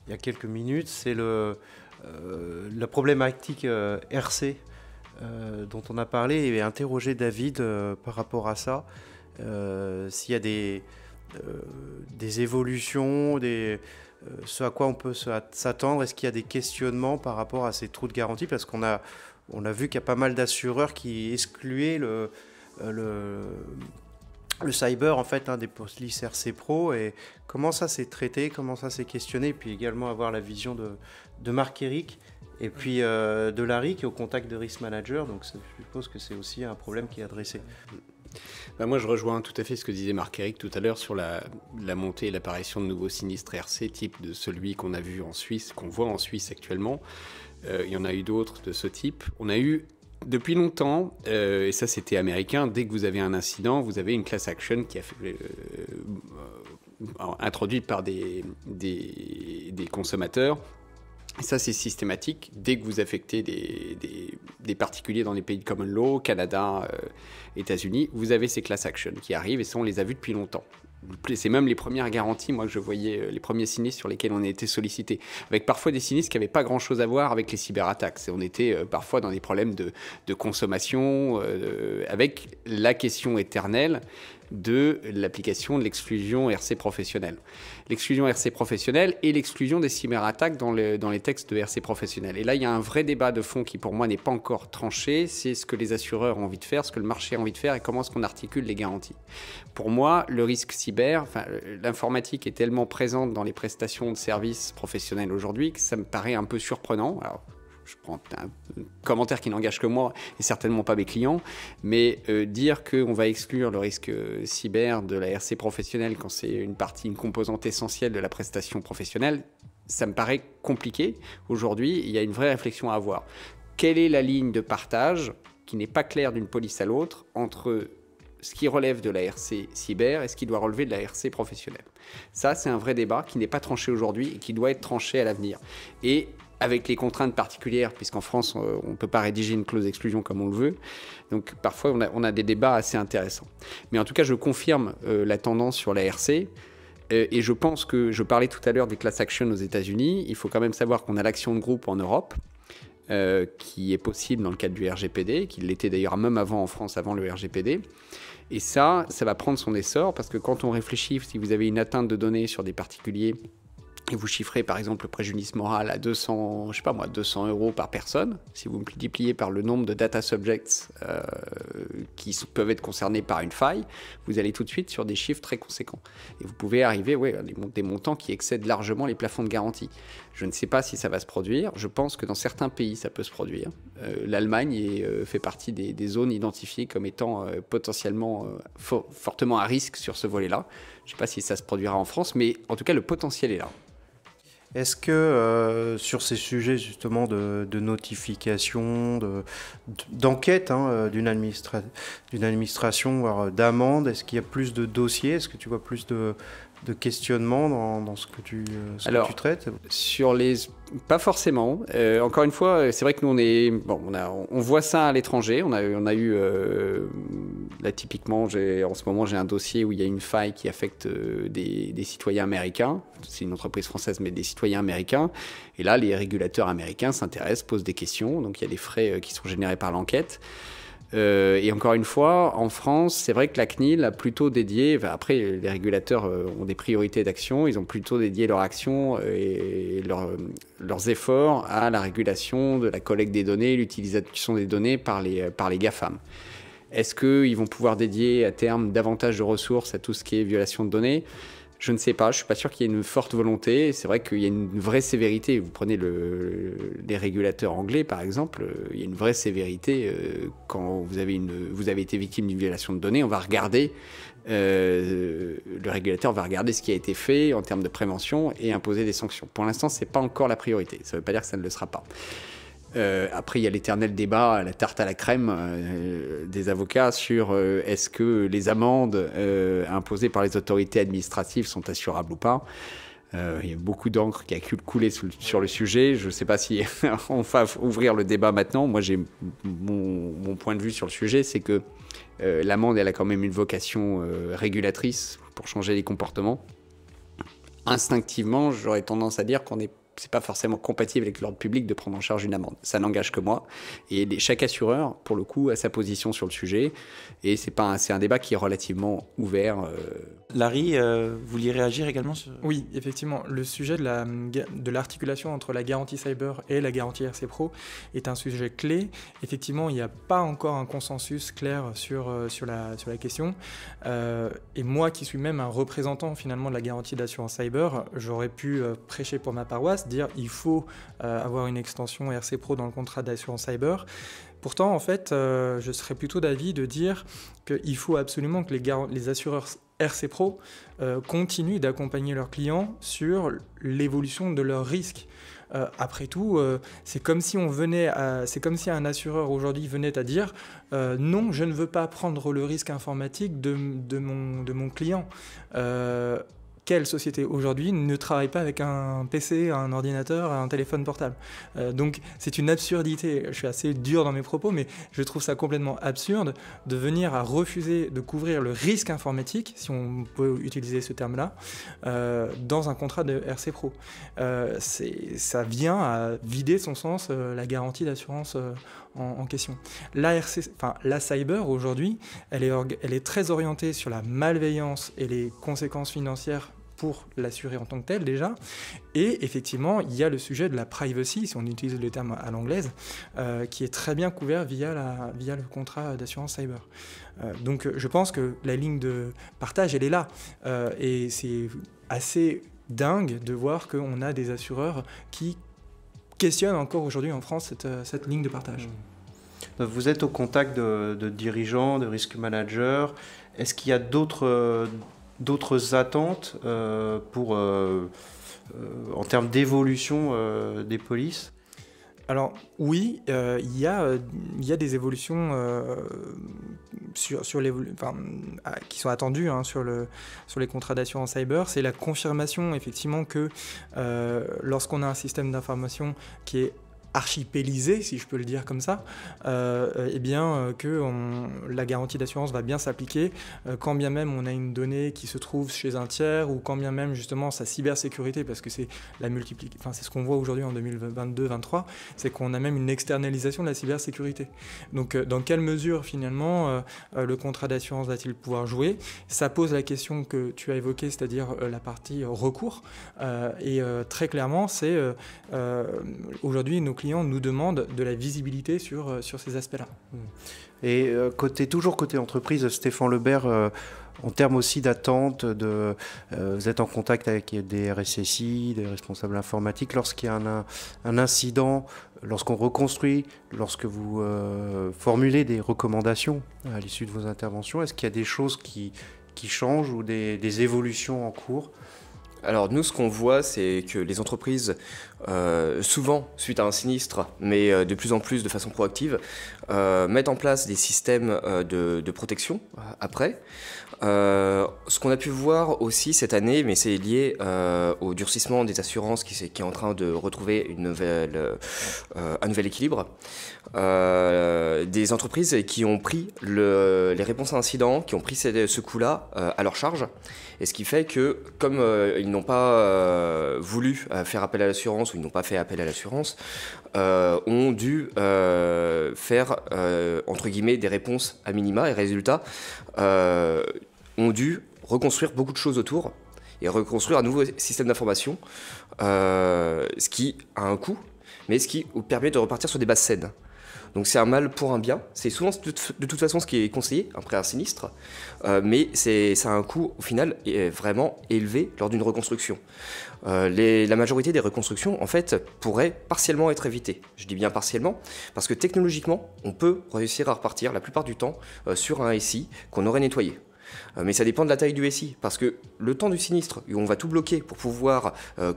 il y a quelques minutes, c'est la problématique RC dont on a parlé, et interroger David par rapport à ça. S'il y a des évolutions, ce à quoi on peut s'attendre, est-ce qu'il y a des questionnements par rapport à ces trous de garantie, parce qu'on a vu qu'il y a pas mal d'assureurs qui excluaient le cyber en fait, des polices RC Pro, et comment ça s'est traité, comment ça s'est questionné, et puis également avoir la vision de Marc-Éric et puis de Larry qui est au contact de Risk Manager, donc je suppose que c'est aussi un problème qui est adressé. Moi, je rejoins tout à fait ce que disait Marc-Éric tout à l'heure sur la montée et l'apparition de nouveaux sinistres RC, type de celui qu'on a vu en Suisse, qu'on voit en Suisse actuellement. Il y en a eu d'autres de ce type. On a eu depuis longtemps, et ça c'était américain, dès que vous avez un incident, vous avez une class action qui a fait, introduite par des consommateurs. Et ça, c'est systématique. Dès que vous affectez des particuliers dans les pays de common law, Canada, États-Unis, vous avez ces class actions qui arrivent, et ça, on les a vus depuis longtemps. C'est même les premières garanties, moi, que je voyais, les premiers sinistres sur lesquels on a été sollicité, avec parfois des sinistres qui n'avaient pas grand-chose à voir avec les cyberattaques. On était parfois dans des problèmes de consommation, avec la question éternelle de l'application de l'exclusion RC professionnelle. L'exclusion RC professionnelle et l'exclusion des cyberattaques dans les textes de RC professionnel. Et là, il y a un vrai débat de fond qui, pour moi, n'est pas encore tranché. C'est ce que les assureurs ont envie de faire, ce que le marché a envie de faire, et comment est-ce qu'on articule les garanties. Pour moi, le risque cyber, l'informatique est tellement présente dans les prestations de services professionnels aujourd'hui que ça me paraît un peu surprenant. Alors, je prends un commentaire qui n'engage que moi et certainement pas mes clients, mais dire qu'on va exclure le risque cyber de la RC professionnelle quand c'est une composante essentielle de la prestation professionnelle, ça me paraît compliqué. Aujourd'hui, il y a une vraie réflexion à avoir. Quelle est la ligne de partage qui n'est pas claire d'une police à l'autre entre ce qui relève de la RC cyber et ce qui doit relever de la RC professionnelle? Ça, c'est un vrai débat qui n'est pas tranché aujourd'hui et qui doit être tranché à l'avenir. Et avec les contraintes particulières, puisqu'en France, on ne peut pas rédiger une clause d'exclusion comme on le veut. Donc parfois, on a des débats assez intéressants. Mais en tout cas, je confirme la tendance sur la RC. Et je pense que, je parlais tout à l'heure des class actions aux États-Unis, il faut quand même savoir qu'on a l'action de groupe en Europe, qui est possible dans le cadre du RGPD, qui l'était d'ailleurs même avant en France, avant le RGPD. Et ça va prendre son essor, parce que quand on réfléchit, si vous avez une atteinte de données sur des particuliers, et vous chiffrez par exemple le préjudice moral à 200 € par personne, si vous multipliez par le nombre de data subjects qui peuvent être concernés par une faille, vous allez tout de suite sur des chiffres très conséquents. Et vous pouvez arriver à des montants qui excèdent largement les plafonds de garantie. Je ne sais pas si ça va se produire. Je pense que dans certains pays, ça peut se produire. L'Allemagne fait partie des zones identifiées comme étant potentiellement fortement à risque sur ce volet-là. Je ne sais pas si ça se produira en France, mais en tout cas, le potentiel est là. Est-ce que sur ces sujets justement de notification, d'enquête d'une administration, voire d'amende, est-ce qu'il y a plus de dossiers? Est-ce que tu vois plus de questionnements dans ce que tu traites? Pas forcément. Encore une fois, c'est vrai que nous on voit ça à l'étranger. On a eu là typiquement, en ce moment j'ai un dossier où il y a une faille qui affecte des citoyens américains. C'est une entreprise française, mais des citoyens américains. Et là, les régulateurs américains s'intéressent, posent des questions. Donc il y a des frais qui sont générés par l'enquête. Et encore une fois, en France, c'est vrai que la CNIL a plutôt dédié, après les régulateurs ont des priorités d'action, ils ont plutôt dédié leur action et leurs efforts à la régulation de la collecte des données, l'utilisation des données par les GAFAM. Est-ce qu'ils vont pouvoir dédier à terme davantage de ressources à tout ce qui est violation de données ? Je ne sais pas, je ne suis pas sûr qu'il y ait une forte volonté. C'est vrai qu'il y a une vraie sévérité. Vous prenez les régulateurs anglais, par exemple, il y a une vraie sévérité. Quand vous avez été victime d'une violation de données, on va regarder, le régulateur va regarder ce qui a été fait en termes de prévention et imposer des sanctions. Pour l'instant, ce n'est pas encore la priorité. Ça ne veut pas dire que ça ne le sera pas. Après, il y a l'éternel débat, la tarte à la crème des avocats sur est-ce que les amendes imposées par les autorités administratives sont assurables ou pas. Il y a beaucoup d'encre qui a coulé sur le sujet. Je ne sais pas si on va ouvrir le débat maintenant. Moi, j'ai mon point de vue sur le sujet, c'est que l'amende, elle a quand même une vocation régulatrice pour changer les comportements. Instinctivement, j'aurais tendance à dire c'est pas forcément compatible avec l'ordre public de prendre en charge une amende. Ça n'engage que moi. Et chaque assureur, pour le coup, a sa position sur le sujet. Et c'est un débat qui est relativement ouvert. Larry, vous vouliez réagir également sur... Oui, effectivement. Le sujet de l'articulation entre la garantie cyber et la garantie RC Pro est un sujet clé. Effectivement, il n'y a pas encore un consensus clair sur la question. Et moi, qui suis même un représentant finalement de la garantie d'assurance cyber, j'aurais pu prêcher pour ma paroisse, dire il faut avoir une extension RC Pro dans le contrat d'assurance cyber. Pourtant, en fait, je serais plutôt d'avis de dire qu'il faut absolument que les assureurs RC Pro continuent d'accompagner leurs clients sur l'évolution de leurs risques. Après tout, c'est comme si un assureur aujourd'hui venait à dire non, je ne veux pas prendre le risque informatique de mon client. Quelle société aujourd'hui ne travaille pas avec un PC, un ordinateur, un téléphone portable? Donc c'est une absurdité. Je suis assez dur dans mes propos, mais je trouve ça complètement absurde de venir à refuser de couvrir le risque informatique, si on peut utiliser ce terme-là, dans un contrat de RC Pro. Ça vient à vider de son sens la garantie d'assurance en question. La cyber aujourd'hui, elle est très orientée sur la malveillance et les conséquences financières pour l'assurer en tant que tel déjà. Et effectivement, il y a le sujet de la privacy, si on utilise le terme à l'anglaise, qui est très bien couvert via le contrat d'assurance cyber. Donc je pense que la ligne de partage, elle est là. Et c'est assez dingue de voir qu'on a des assureurs qui questionnent encore aujourd'hui en France cette ligne de partage. Vous êtes au contact de dirigeants, de risk managers. Est-ce qu'il y a d'autres attentes en termes d'évolution des polices? Alors oui, il y a des évolutions qui sont attendues sur les contrats d'assurance cyber. C'est la confirmation effectivement que lorsqu'on a un système d'information qui est archipélisé, si je peux le dire comme ça, la garantie d'assurance va bien s'appliquer quand bien même on a une donnée qui se trouve chez un tiers ou quand bien même justement sa cybersécurité, parce que c'est c'est ce qu'on voit aujourd'hui en 2022-2023, c'est qu'on a même une externalisation de la cybersécurité. Donc dans quelle mesure finalement le contrat d'assurance va-t-il pouvoir jouer? Ça pose la question que tu as évoquée, c'est-à-dire la partie recours, et très clairement c'est aujourd'hui nos clients nous demandent de la visibilité sur ces aspects-là. Et toujours côté entreprise, Stéphane Lebert, en termes aussi d'attente, vous êtes en contact avec des RSSI, des responsables informatiques, lorsqu'il y a un incident, lorsqu'on reconstruit, lorsque vous formulez des recommandations à l'issue de vos interventions, est-ce qu'il y a des choses qui changent ou des évolutions en cours? Alors nous, ce qu'on voit, c'est que les entreprises, souvent suite à un sinistre, mais de plus en plus de façon proactive, mettent en place des systèmes de protection après. Ce qu'on a pu voir aussi cette année, mais c'est lié au durcissement des assurances qui est en train de retrouver un nouvel équilibre. Des entreprises qui ont pris les réponses à incidents, qui ont pris ce coup-là à leur charge. Et ce qui fait que, comme ils n'ont pas voulu faire appel à l'assurance ou ils n'ont pas fait appel à l'assurance, ont dû faire, entre guillemets, des réponses à minima et résultat, ont dû reconstruire beaucoup de choses autour et reconstruire un nouveau système d'information, ce qui a un coût, mais ce qui permet de repartir sur des bases saines. Donc c'est un mal pour un bien, c'est souvent de toute façon ce qui est conseillé après un sinistre, mais ça a un coût au final vraiment élevé lors d'une reconstruction. La majorité des reconstructions en fait pourraient partiellement être évitées. Je dis bien partiellement parce que technologiquement on peut réussir à repartir la plupart du temps sur un SI qu'on aurait nettoyé. Mais ça dépend de la taille du SI, parce que le temps du sinistre, où on va tout bloquer pour pouvoir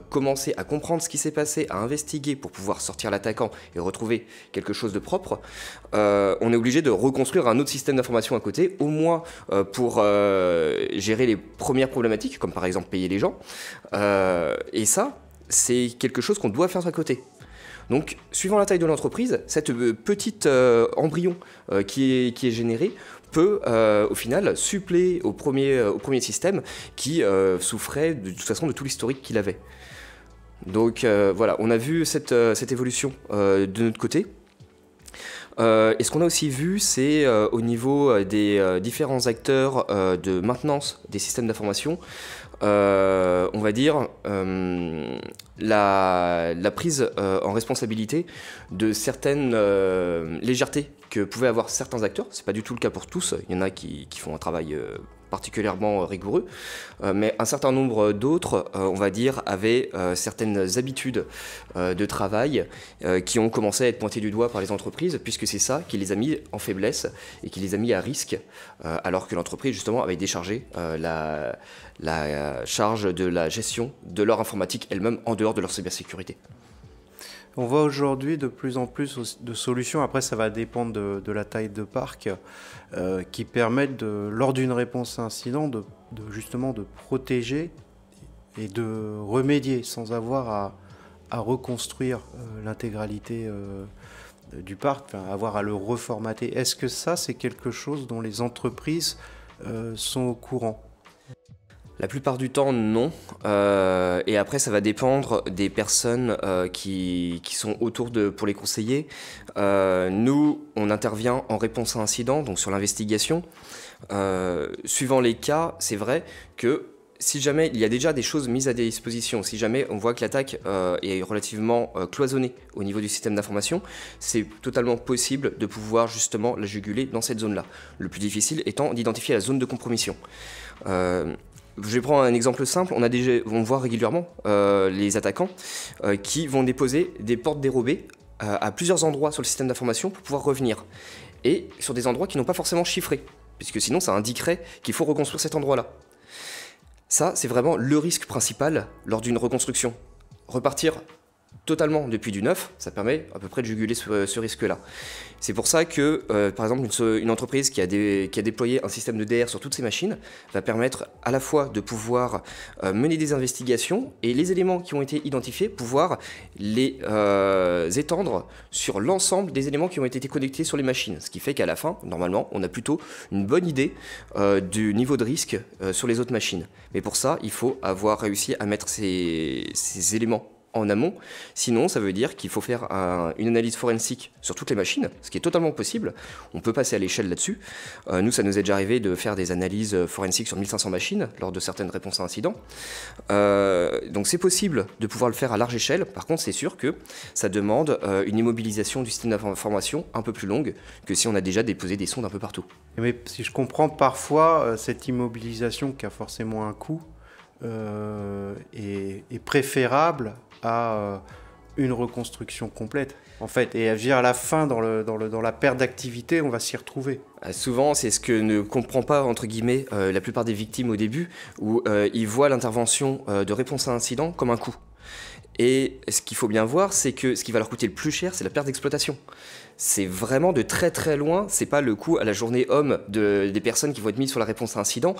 commencer à comprendre ce qui s'est passé, à investiguer pour pouvoir sortir l'attaquant et retrouver quelque chose de propre, on est obligé de reconstruire un autre système d'information à côté, au moins pour gérer les premières problématiques, comme par exemple payer les gens. Et ça, c'est quelque chose qu'on doit faire à côté. Donc, suivant la taille de l'entreprise, cette petite embryon qui est généré peut au final suppléer au premier système qui souffrait de toute façon de tout l'historique qu'il avait. Donc voilà, on a vu cette évolution de notre côté. Et ce qu'on a aussi vu, c'est au niveau des différents acteurs de maintenance des systèmes d'information, on va dire la prise en responsabilité de certaines légèretés que pouvaient avoir certains acteurs. C'est pas du tout le cas pour tous, il y en a qui font un travail particulièrement rigoureux, mais un certain nombre d'autres, on va dire, avaient certaines habitudes de travail qui ont commencé à être pointées du doigt par les entreprises, puisque c'est ça qui les a mis en faiblesse et qui les a mis à risque, alors que l'entreprise justement avait déchargé la charge de la gestion de leur informatique elle-même en dehors de leur cybersécurité. On voit aujourd'hui de plus en plus de solutions, après ça va dépendre de la taille de parc, qui permettent, lors d'une réponse à incident, justement de protéger et de remédier sans avoir à reconstruire l'intégralité du parc, enfin, avoir à le reformater. Est-ce que ça, c'est quelque chose dont les entreprises sont au courant ? La plupart du temps, non. Et après, ça va dépendre des personnes qui sont autour pour les conseiller. Nous, on intervient en réponse à incident, donc sur l'investigation. Suivant les cas, c'est vrai que si jamais il y a déjà des choses mises à disposition, si jamais on voit que l'attaque est relativement cloisonnée au niveau du système d'information, c'est totalement possible de pouvoir justement la juguler dans cette zone-là. Le plus difficile étant d'identifier la zone de compromission. Je vais prendre un exemple simple. On voit régulièrement les attaquants qui vont déposer des portes dérobées à plusieurs endroits sur le système d'information pour pouvoir revenir. Et sur des endroits qui n'ont pas forcément chiffré, puisque sinon ça indiquerait qu'il faut reconstruire cet endroit-là. Ça, c'est vraiment le risque principal lors d'une reconstruction. Repartir totalement depuis du neuf, ça permet à peu près de juguler ce risque-là. C'est pour ça que, par exemple, une entreprise qui a déployé un système de DR sur toutes ses machines va permettre à la fois de pouvoir mener des investigations et les éléments qui ont été identifiés, pouvoir les étendre sur l'ensemble des éléments qui ont été connectés sur les machines. Ce qui fait qu'à la fin, normalement, on a plutôt une bonne idée du niveau de risque sur les autres machines. Mais pour ça, il faut avoir réussi à mettre ces éléments en amont, sinon ça veut dire qu'il faut faire une analyse forensique sur toutes les machines, ce qui est totalement possible. On peut passer à l'échelle là-dessus. Nous, ça nous est déjà arrivé de faire des analyses forensiques sur 1500 machines lors de certaines réponses à incidents. Donc c'est possible de pouvoir le faire à large échelle. Par contre, c'est sûr que ça demande une immobilisation du système d'information un peu plus longue que si on a déjà déposé des sondes un peu partout. Mais si je comprends, parfois cette immobilisation qui a forcément un coût est préférable à une reconstruction complète, en fait. Et à la fin, dans la perte d'activité, on va s'y retrouver. Souvent, c'est ce que ne comprend pas, entre guillemets, la plupart des victimes au début, où ils voient l'intervention de réponse à incident comme un coût. Et ce qu'il faut bien voir, c'est que ce qui va leur coûter le plus cher, c'est la perte d'exploitation. C'est vraiment de très très loin, c'est pas le coût à la journée homme des personnes qui vont être mises sur la réponse à incident,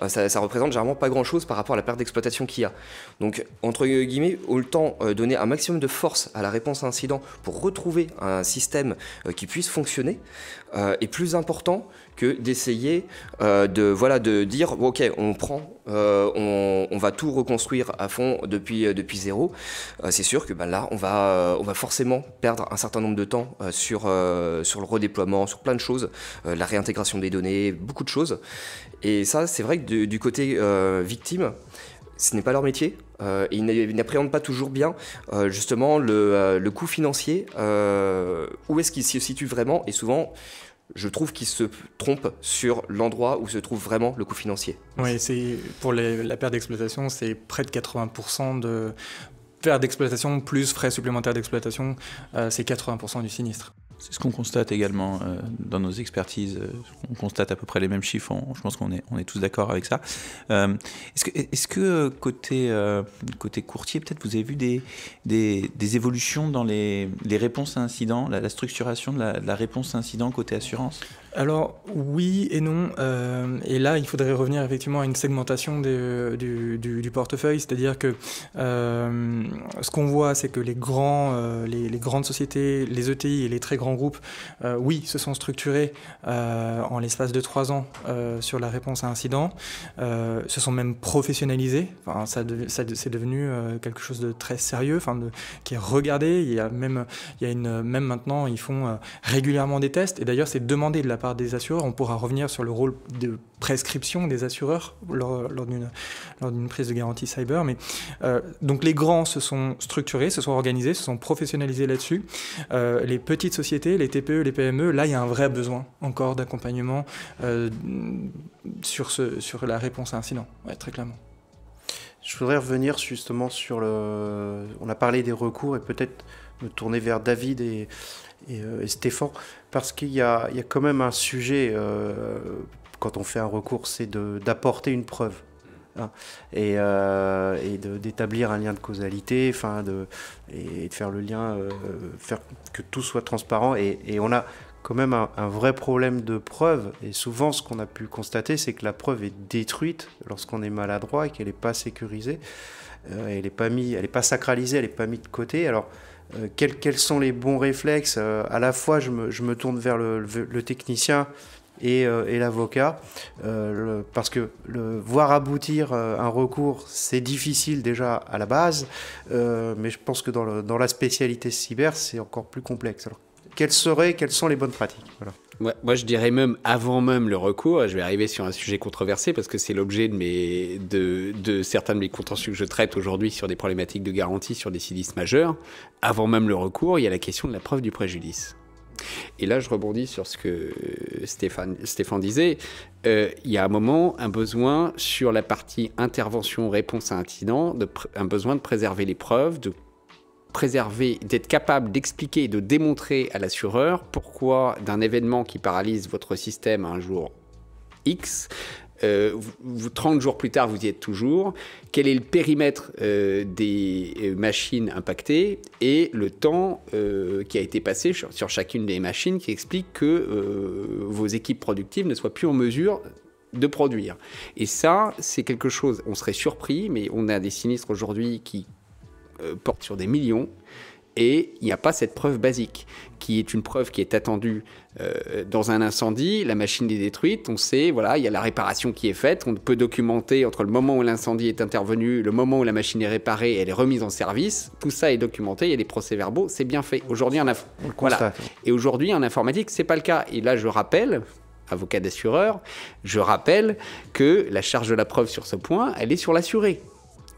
ça représente généralement pas grand chose par rapport à la perte d'exploitation qu'il y a. Donc entre guillemets, autant donner un maximum de force à la réponse à incident pour retrouver un système qui puisse fonctionner, est plus important que d'essayer de dire bon, ok, on prend, on va tout reconstruire à fond depuis zéro. C'est sûr que là on va forcément perdre un certain nombre de temps sur le redéploiement, sur plein de choses, la réintégration des données, beaucoup de choses. Et ça, c'est vrai que du côté victime, ce n'est pas leur métier. Ils n'appréhendent pas toujours bien justement le coût financier, où est-ce qu'il se situe vraiment, et souvent je trouve qu'ils se trompent sur l'endroit où se trouve vraiment le coût financier. Oui, pour la perte d'exploitation, c'est près de 80% de perte d'exploitation plus frais supplémentaires d'exploitation, c'est 80% du sinistre. C'est ce qu'on constate également dans nos expertises. On constate à peu près les mêmes chiffres. Je pense qu'on est tous d'accord avec ça. Est-ce que côté courtier, peut-être vous avez vu des évolutions dans les réponses à incidents, la structuration de la réponse à incident côté assurance ? Alors oui et non, et là il faudrait revenir effectivement à une segmentation du portefeuille, c'est-à-dire que ce qu'on voit, c'est que les grandes sociétés, les ETI et les très grands groupes, oui, se sont structurés en l'espace de 3 ans sur la réponse à incident, se sont même professionnalisés, enfin, c'est devenu quelque chose de très sérieux, qui est regardé. Même maintenant ils font régulièrement des tests, et d'ailleurs c'est demandé de la part des assureurs. On pourra revenir sur le rôle de prescription des assureurs lors d'une prise de garantie cyber. Mais donc les grands se sont structurés, se sont organisés, se sont professionnalisés là-dessus. Les petites sociétés, les TPE, les PME, là il y a un vrai besoin encore d'accompagnement sur la réponse à incident, ouais, très clairement. Je voudrais revenir justement on a parlé des recours, et peut-être me tourner vers David et Stéphane, parce qu'il y a quand même un sujet quand on fait un recours, c'est d'apporter une preuve, hein, et d'établir un lien de causalité, et de faire le lien, faire que tout soit transparent, et on a quand même un vrai problème de preuve, et souvent ce qu'on a pu constater, c'est que la preuve est détruite lorsqu'on est maladroit et qu'elle n'est pas sécurisée, elle n'est pas sacralisée, elle n'est pas mise de côté. Alors quels sont les bons réflexes? À la fois je me tourne vers le technicien et l'avocat, parce que voir aboutir un recours, c'est difficile déjà à la base, mais je pense que dans la spécialité cyber, c'est encore plus complexe. Alors, quelles sont les bonnes pratiques? Voilà. Moi, je dirais même avant même le recours, je vais arriver sur un sujet controversé parce que c'est l'objet de certains de mes contentieux que je traite aujourd'hui sur des problématiques de garantie sur des sinistres majeurs. Avant même le recours, il y a la question de la preuve du préjudice. Et là, je rebondis sur ce que Stéphane disait. Il y a un moment, un besoin sur la partie intervention, réponse à incident, un besoin de préserver les preuves, d'être capable d'expliquer et de démontrer à l'assureur pourquoi d'un événement qui paralyse votre système un jour X, 30 jours plus tard, vous y êtes toujours, quel est le périmètre des machines impactées et le temps qui a été passé sur chacune des machines qui explique que vos équipes productives ne soient plus en mesure de produire. Et ça, c'est quelque chose, on serait surpris, mais on a des sinistres aujourd'hui qui porte sur des millions, et il n'y a pas cette preuve basique, qui est une preuve qui est attendue dans un incendie. La machine est détruite, on sait, voilà, il y a la réparation qui est faite, on peut documenter entre le moment où l'incendie est intervenu, le moment où la machine est réparée et elle est remise en service, tout ça est documenté, il y a des procès-verbaux, c'est bien fait. Aujourd'hui, voilà. Et aujourd'hui, en informatique, c'est pas le cas. Et là, je rappelle, avocat d'assureur, je rappelle que la charge de la preuve sur ce point, elle est sur l'assuré.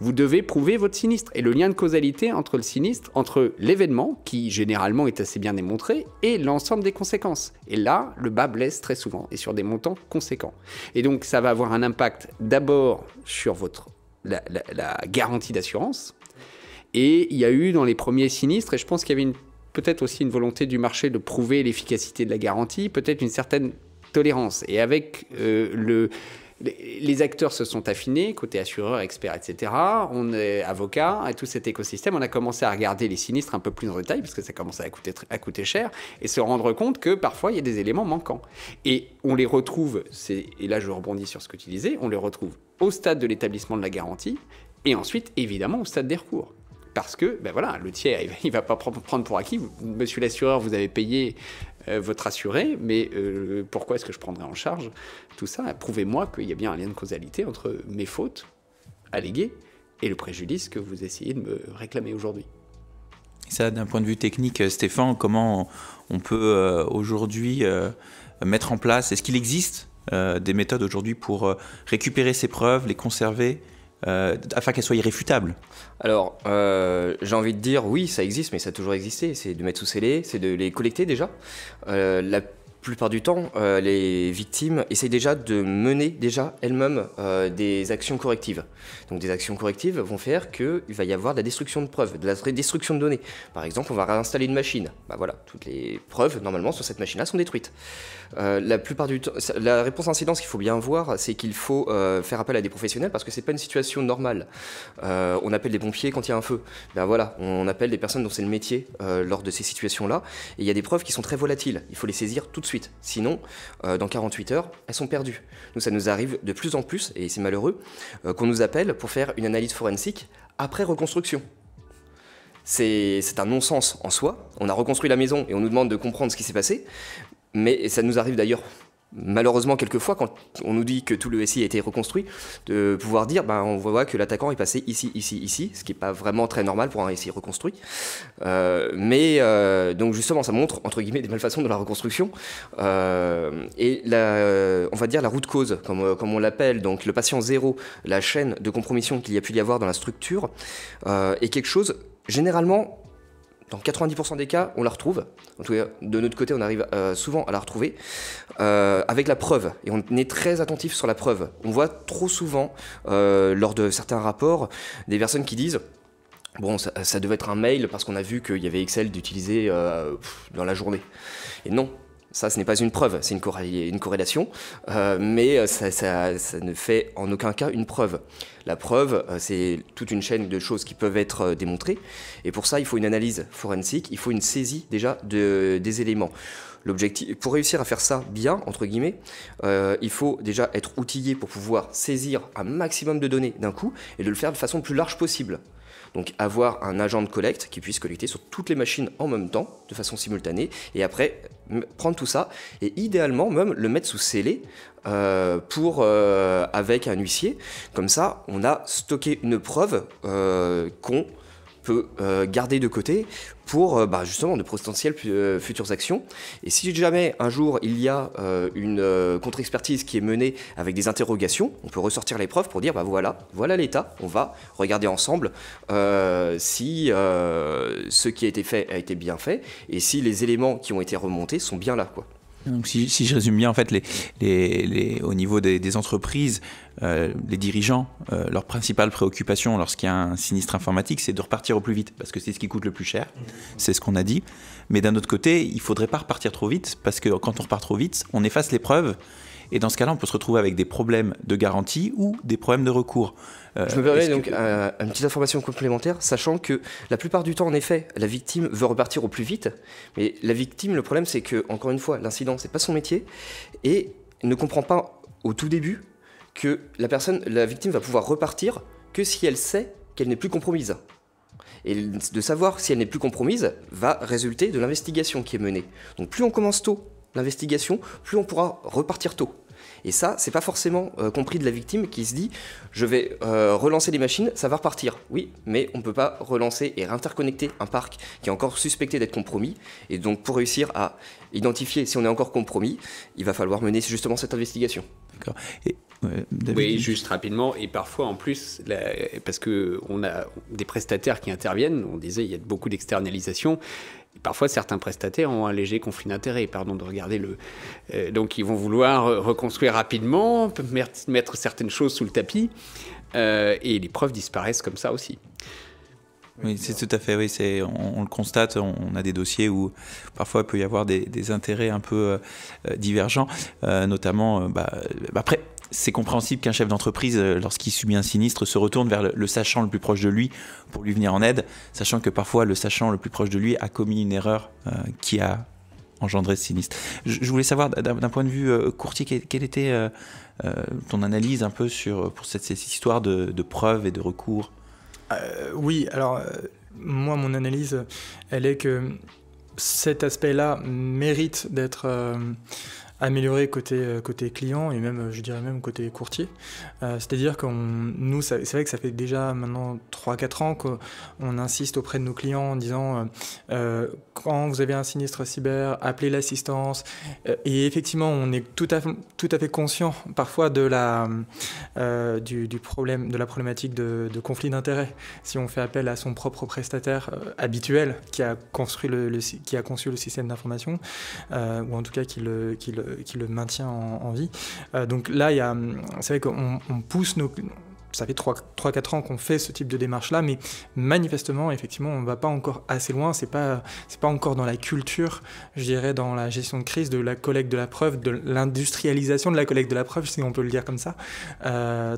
Vous devez prouver votre sinistre. Et le lien de causalité entre le sinistre, entre l'événement, qui généralement est assez bien démontré, et l'ensemble des conséquences. Et là, le bas blesse très souvent, et sur des montants conséquents. Et donc, ça va avoir un impact d'abord sur la garantie d'assurance, Et il y a eu dans les premiers sinistres, et je pense qu'il y avait peut-être aussi une volonté du marché de prouver l'efficacité de la garantie, peut-être une certaine tolérance. Et avec les acteurs se sont affinés, côté assureur, experts, etc. On est avocat, et tout cet écosystème, on a commencé à regarder les sinistres un peu plus en détail, parce que ça commençait à coûter cher, et se rendre compte que parfois, il y a des éléments manquants. Et on les retrouve, et là je rebondis sur ce que tu disais, on les retrouve au stade de l'établissement de la garantie, et ensuite, évidemment, au stade des recours. Parce que, ben voilà, le tiers, il ne va pas prendre pour acquis. Monsieur l'assureur, vous avez payé votre assuré, mais pourquoi est-ce que je prendrais en charge tout ça? Prouvez-moi qu'il y a bien un lien de causalité entre mes fautes alléguées et le préjudice que vous essayez de me réclamer aujourd'hui. Ça, d'un point de vue technique, Stéphane, comment on peut aujourd'hui mettre en place, est-ce qu'il existe des méthodes aujourd'hui pour récupérer ces preuves, les conserver, afin qu'elles soient irréfutables? Alors, j'ai envie de dire oui, ça existe, mais ça a toujours existé. C'est de mettre sous scellé, c'est de les collecter déjà. La plupart du temps, les victimes essayent déjà de mener déjà elles-mêmes des actions correctives. Donc des actions correctives vont faire qu'il va y avoir de la destruction de preuves, de la destruction de données. Par exemple, on va réinstaller une machine. Bah voilà, toutes les preuves normalement sur cette machine-là sont détruites. La plupart du temps, la réponse incidence qu'il faut bien voir, c'est qu'il faut faire appel à des professionnels parce que c'est pas une situation normale. On appelle des pompiers quand il y a un feu. Ben voilà, on appelle des personnes dont c'est le métier lors de ces situations-là. Et il y a des preuves qui sont très volatiles. Il faut les saisir tout de suite. Sinon, dans 48 heures, elles sont perdues. Nous, ça nous arrive de plus en plus, et c'est malheureux, qu'on nous appelle pour faire une analyse forensique après reconstruction. C'est un non-sens en soi. On a reconstruit la maison et on nous demande de comprendre ce qui s'est passé. Mais ça nous arrive d'ailleurs, malheureusement, quelquefois, quand on nous dit que tout le SI a été reconstruit, de pouvoir dire, on voit que l'attaquant est passé ici, ici, ici, ce qui n'est pas vraiment très normal pour un SI reconstruit. Donc justement, ça montre, entre guillemets, des malfaçons de la reconstruction. Et on va dire la route cause, comme on l'appelle, donc le patient zéro, la chaîne de compromission qu'il y a pu y avoir dans la structure, est quelque chose, généralement, dans 90% des cas, on la retrouve. En tout cas, de notre côté, on arrive souvent à la retrouver avec la preuve. Et on est très attentif sur la preuve. On voit trop souvent, lors de certains rapports, des personnes qui disent « Bon, ça devait être un mail parce qu'on a vu qu'il y avait Excel d'utiliser dans la journée. » Et non. Ça, ce n'est pas une preuve, c'est une corrélation, mais ça ne fait en aucun cas une preuve. La preuve, c'est toute une chaîne de choses qui peuvent être démontrées, et pour ça, il faut une analyse forensique, il faut une saisie déjà des éléments. L'objectif, pour réussir à faire ça bien, entre guillemets, il faut déjà être outillé pour pouvoir saisir un maximum de données d'un coup, et de le faire de façon plus large possible. Donc avoir un agent de collecte qui puisse collecter sur toutes les machines en même temps, de façon simultanée, et après prendre tout ça, et idéalement même le mettre sous scellé avec un huissier. Comme ça, on a stocké une preuve qu'on peut garder de côté pour justement de potentielles futures actions. Et si jamais un jour il y a une contre-expertise qui est menée avec des interrogations, on peut ressortir les preuves pour dire voilà l'état, on va regarder ensemble si ce qui a été fait a été bien fait et si les éléments qui ont été remontés sont bien là, quoi. Donc si je résume bien, en fait, au niveau des entreprises, les dirigeants, leur principale préoccupation lorsqu'il y a un sinistre informatique, c'est de repartir au plus vite, parce que c'est ce qui coûte le plus cher, c'est ce qu'on a dit. Mais d'un autre côté, il ne faudrait pas repartir trop vite, parce que quand on repart trop vite, on efface les preuves, et dans ce cas-là, on peut se retrouver avec des problèmes de garantie ou des problèmes de recours. Je me permets donc une petite information complémentaire, sachant que la plupart du temps, en effet, la victime veut repartir au plus vite, mais la victime, le problème, c'est que, encore une fois, l'incident, c'est pas son métier, et ne comprend pas au tout début que la victime va pouvoir repartir que si elle sait qu'elle n'est plus compromise. Et de savoir si elle n'est plus compromise va résulter de l'investigation qui est menée. Donc plus on commence tôt l'investigation, plus on pourra repartir tôt. Et ça, c'est pas forcément compris de la victime qui se dit « je vais relancer les machines, ça va repartir ». Oui, mais on ne peut pas relancer et réinterconnecter un parc qui est encore suspecté d'être compromis. Et donc pour réussir à identifier si on est encore compromis, il va falloir mener justement cette investigation. D'accord. Oui, juste rapidement, et parfois en plus, parce qu'on a des prestataires qui interviennent, on disait il y a beaucoup d'externalisation, et parfois certains prestataires ont un léger conflit d'intérêts, pardon de regarder donc ils vont vouloir reconstruire rapidement, mettre certaines choses sous le tapis, et les preuves disparaissent comme ça aussi. Oui, c'est tout à fait. Oui, on le constate. On a des dossiers où parfois il peut y avoir des intérêts un peu divergents, notamment. Après, c'est compréhensible qu'un chef d'entreprise, lorsqu'il subit un sinistre, se retourne vers le sachant le plus proche de lui pour lui venir en aide, sachant que parfois le sachant le plus proche de lui a commis une erreur qui a engendré ce sinistre. Je voulais savoir, d'un point de vue courtier, quelle était ton analyse un peu pour cette histoire de preuves et de recours? Oui, alors moi, mon analyse, elle est que cet aspect-là mérite d'être amélioré côté client et même, je dirais même côté courtier. C'est-à-dire que nous, c'est vrai que ça fait déjà maintenant 3-4 ans qu'on insiste auprès de nos clients en disant quand vous avez un sinistre cyber, appelez l'assistance. Et effectivement, on est tout à fait conscient parfois du problème, de la problématique de conflit d'intérêts. Si on fait appel à son propre prestataire habituel qui a conçu le système d'information, ou en tout cas qui le maintient en vie. Donc là, c'est vrai qu'on pousse ça fait 3-4 ans qu'on fait ce type de démarche-là, mais manifestement, effectivement, on ne va pas encore assez loin. C'est pas encore dans la culture, je dirais, dans la gestion de crise, de la collecte de la preuve, de l'industrialisation de la collecte de la preuve, si on peut le dire comme ça,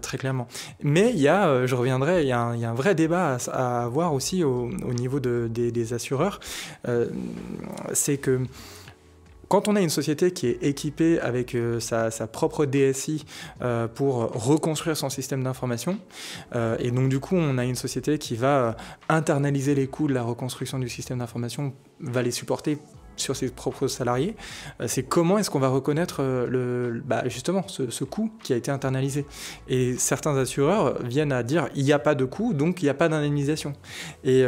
très clairement. Mais il y a, je reviendrai, il y a un vrai débat à avoir aussi au niveau des assureurs. C'est que quand on a une société qui est équipée avec sa propre DSI pour reconstruire son système d'information, et donc du coup on a une société qui va internaliser les coûts de la reconstruction du système d'information, va les supporter sur ses propres salariés, c'est comment est-ce qu'on va reconnaître justement ce coût qui a été internalisé. Et certains assureurs viennent à dire il n'y a pas de coût, donc il n'y a pas d'indemnisation. Et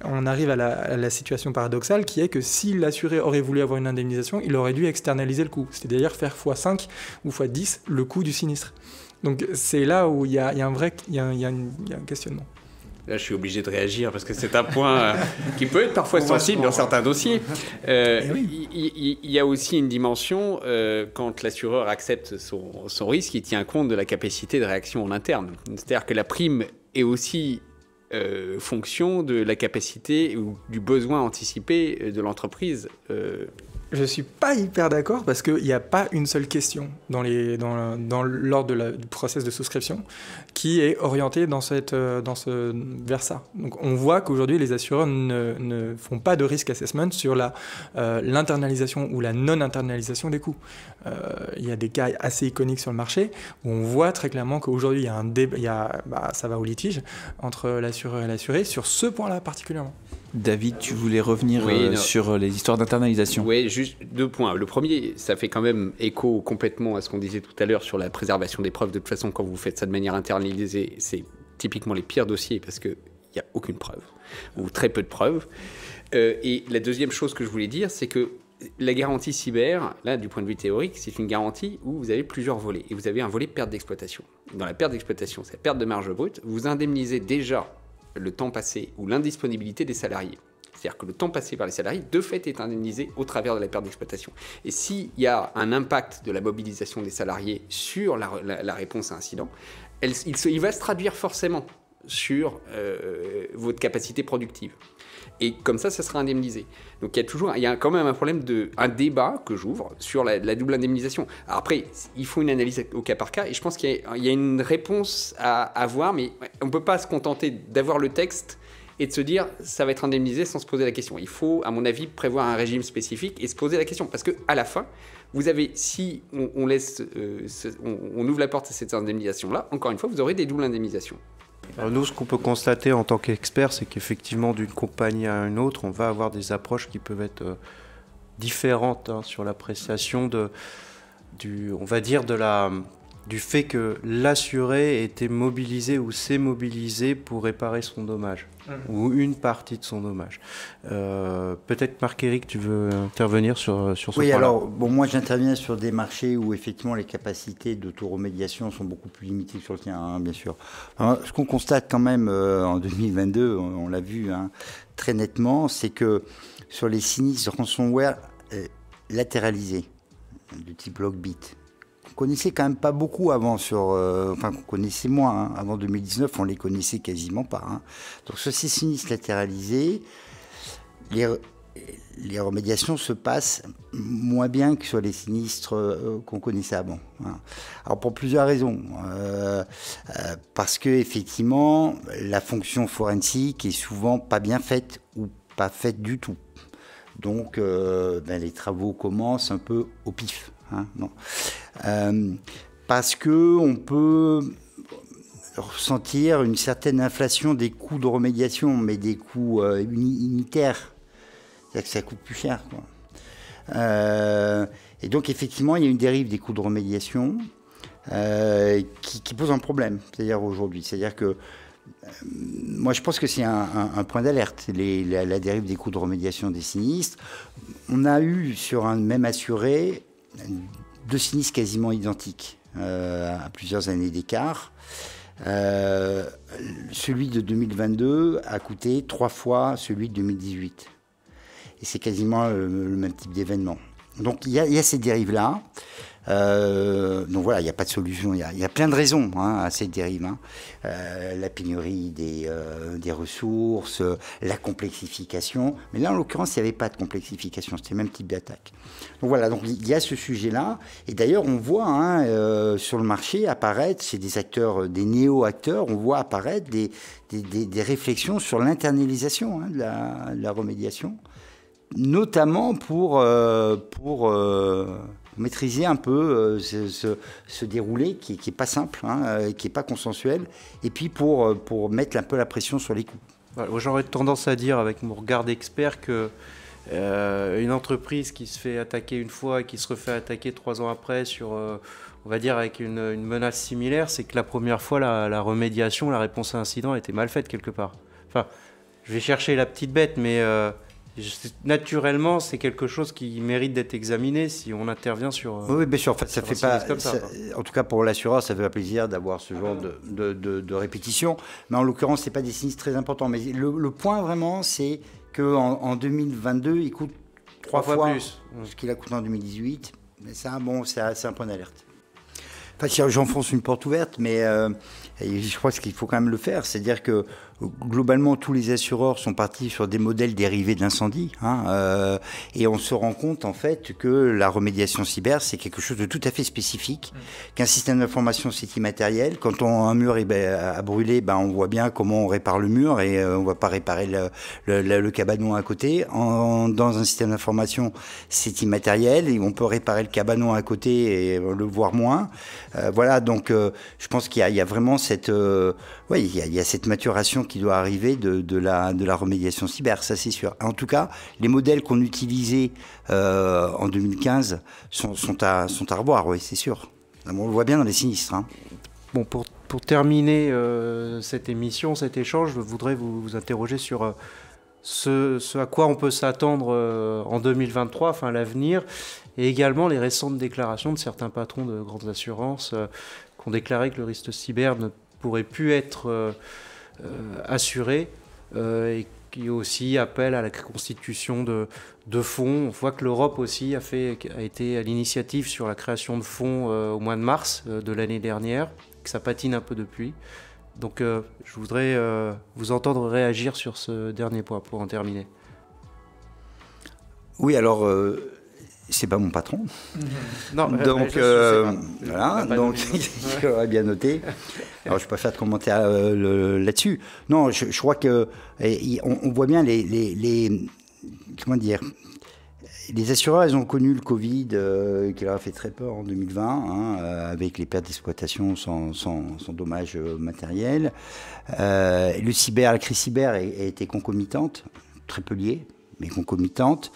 on arrive à la situation paradoxale qui est que si l'assuré aurait voulu avoir une indemnisation, il aurait dû externaliser le coût, c'est-à-dire faire x5 ou x10 le coût du sinistre. Donc c'est là où il y a un questionnement. Là, je suis obligé de réagir parce que c'est un point qui peut être parfois sensible dans certains dossiers. Il y a aussi une dimension, quand l'assureur accepte son risque, il tient compte de la capacité de réaction en interne. C'est-à-dire que la prime est aussi fonction de la capacité ou du besoin anticipé de l'entreprise. Je ne suis pas hyper d'accord parce qu'il n'y a pas une seule question lors du process de souscription qui est orientée vers ça. Donc on voit qu'aujourd'hui les assureurs ne font pas de risk assessment sur l'internalisation ou la non-internalisation des coûts. Il y a des cas assez iconiques sur le marché où on voit très clairement qu'aujourd'hui il y a un débat, ça va au litige entre l'assureur et l'assuré sur ce point-là particulièrement. David, tu voulais revenir sur les histoires d'internalisation. Oui, juste 2 points. Le premier, ça fait quand même écho complètement à ce qu'on disait tout à l'heure sur la préservation des preuves. De toute façon, quand vous faites ça de manière internalisée, c'est typiquement les pires dossiers parce qu'il n'y a aucune preuve ou très peu de preuves. Et la deuxième chose que je voulais dire, c'est que la garantie cyber, là, du point de vue théorique, c'est une garantie où vous avez plusieurs volets. Et vous avez un volet perte d'exploitation. Dans la perte d'exploitation, c'est la perte de marge brute. Vous indemnisez déjà le temps passé ou l'indisponibilité des salariés. C'est-à-dire que le temps passé par les salariés, de fait, est indemnisé au travers de la perte d'exploitation. Et s'il y a un impact de la mobilisation des salariés sur la réponse à un incident, il va se traduire forcément sur votre capacité productive. Et comme ça sera indemnisé. Donc il y a quand même un problème un débat que j'ouvre sur la double indemnisation. Alors après, il faut une analyse au cas par cas, et je pense qu'il y a une réponse à avoir, mais on ne peut pas se contenter d'avoir le texte et de se dire ça va être indemnisé sans se poser la question. Il faut, à mon avis, prévoir un régime spécifique et se poser la question. Parce qu'à la fin, vous avez, si on ouvre la porte à cette indemnisation-là, encore une fois, vous aurez des doubles indemnisations. Alors nous, ce qu'on peut constater en tant qu'expert, c'est qu'effectivement, d'une compagnie à une autre, on va avoir des approches qui peuvent être différentes sur l'appréciation on va dire du fait que l'assuré était mobilisé ou s'est mobilisé pour réparer son dommage, ou une partie de son dommage. Peut-être Marc-Éric, tu veux intervenir sur ce point-là. Oui, alors, moi j'interviens sur des marchés où effectivement les capacités d'autoremédiation sont beaucoup plus limitées que sur le tien, bien sûr. Alors, ce qu'on constate quand même en 2022, on l'a vu très nettement, c'est que sur les sinistres ransomware latéralisés, du type Lockbit, connaissait quand même pas beaucoup avant enfin qu'on connaissait moins. Hein. Avant 2019, on les connaissait quasiment pas. Hein. Donc sur ces sinistres latéralisés, les remédiations se passent moins bien que sur les sinistres qu'on connaissait avant. Hein. Alors pour plusieurs raisons. Parce que effectivement, la fonction forensique est souvent pas bien faite ou pas faite du tout. Donc les travaux commencent un peu au pif. Hein, non. Parce que on peut ressentir une certaine inflation des coûts de remédiation, mais des coûts unitaires. C'est-à-dire que ça coûte plus cher, quoi. Et donc effectivement, il y a une dérive des coûts de remédiation qui pose un problème, c'est-à-dire aujourd'hui. C'est-à-dire que moi, je pense que c'est un point d'alerte, la dérive des coûts de remédiation des sinistres. On a eu sur un même assuré 2 sinistres quasiment identiques, à plusieurs années d'écart. Celui de 2022 a coûté 3 fois celui de 2018. Et c'est quasiment le même type d'événement. Donc il y a ces dérives-là. Donc voilà, il n'y a pas de solution. Il y a plein de raisons à cette dérive. Hein. La pénurie des ressources, la complexification. Mais là, en l'occurrence, il n'y avait pas de complexification. C'était le même type d'attaque. Donc voilà, donc il y a ce sujet-là. Et d'ailleurs, on voit sur le marché apparaître, chez des acteurs, des néo-acteurs, on voit apparaître des réflexions sur l'internalisation de la remédiation, notamment pour maîtriser un peu ce déroulé qui est pas simple, qui est pas consensuel, et puis pour mettre un peu la pression sur les coûts. Voilà, j'aurais tendance à dire, avec mon regard d'expert, que une entreprise qui se fait attaquer une fois et qui se refait attaquer 3 ans après sur, on va dire, avec une menace similaire, c'est que la première fois, la remédiation, la réponse à l'incident était mal faite quelque part. Enfin, je vais chercher la petite bête, mais naturellement, c'est quelque chose qui mérite d'être examiné si on intervient sur. Oui, bien sûr. En fait, ça fait pas. Comme ça, en tout cas, pour l'assureur, ça fait pas plaisir d'avoir ce genre de répétition. Mais en l'occurrence, c'est pas des sinistres très importants. Mais le point vraiment, c'est qu'en 2022, il coûte 3 fois plus ce qu'il a coûté en 2018. Mais ça, bon, c'est un point d'alerte. Enfin, j'enfonce une porte ouverte, mais je crois qu'il faut quand même le faire. C'est-à-dire que globalement, tous les assureurs sont partis sur des modèles dérivés de l'incendie. Et on se rend compte, en fait, que la remédiation cyber, c'est quelque chose de tout à fait spécifique. Qu'un système d'information, c'est immatériel. Quand un mur a brûlé, on voit bien comment on répare le mur et on ne va pas réparer le cabanon à côté. Dans un système d'information, c'est immatériel et on peut réparer le cabanon à côté et le voir moins. Voilà, donc je pense qu'il y a vraiment cette maturation qui doit arriver de la remédiation cyber, ça c'est sûr. En tout cas, les modèles qu'on utilisait en 2015 sont à revoir, oui, c'est sûr. On le voit bien dans les sinistres. Hein. Bon, pour terminer cette émission, cet échange, je voudrais vous interroger sur ce à quoi on peut s'attendre en 2023, enfin l'avenir, et également les récentes déclarations de certains patrons de grandes assurances qui ont déclaré que le risque cyber ne pourrait plus être assuré et qui aussi appellent à la constitution de fonds. On voit que l'Europe aussi a été à l'initiative sur la création de fonds au mois de mars de l'année dernière, que ça patine un peu depuis. Donc je voudrais vous entendre réagir sur ce dernier point pour en terminer. Oui, alors c'est pas mon patron. Non, donc voilà, donc j'aurais bien noté. Alors je peux pas faire de commentaire là-dessus. Non, je crois que on voit bien comment dire. Les assureurs, ils ont connu le Covid qui leur a fait très peur en 2020, avec les pertes d'exploitation sans dommages matériels. La crise cyber a été concomitante, très peu liée, mais concomitante.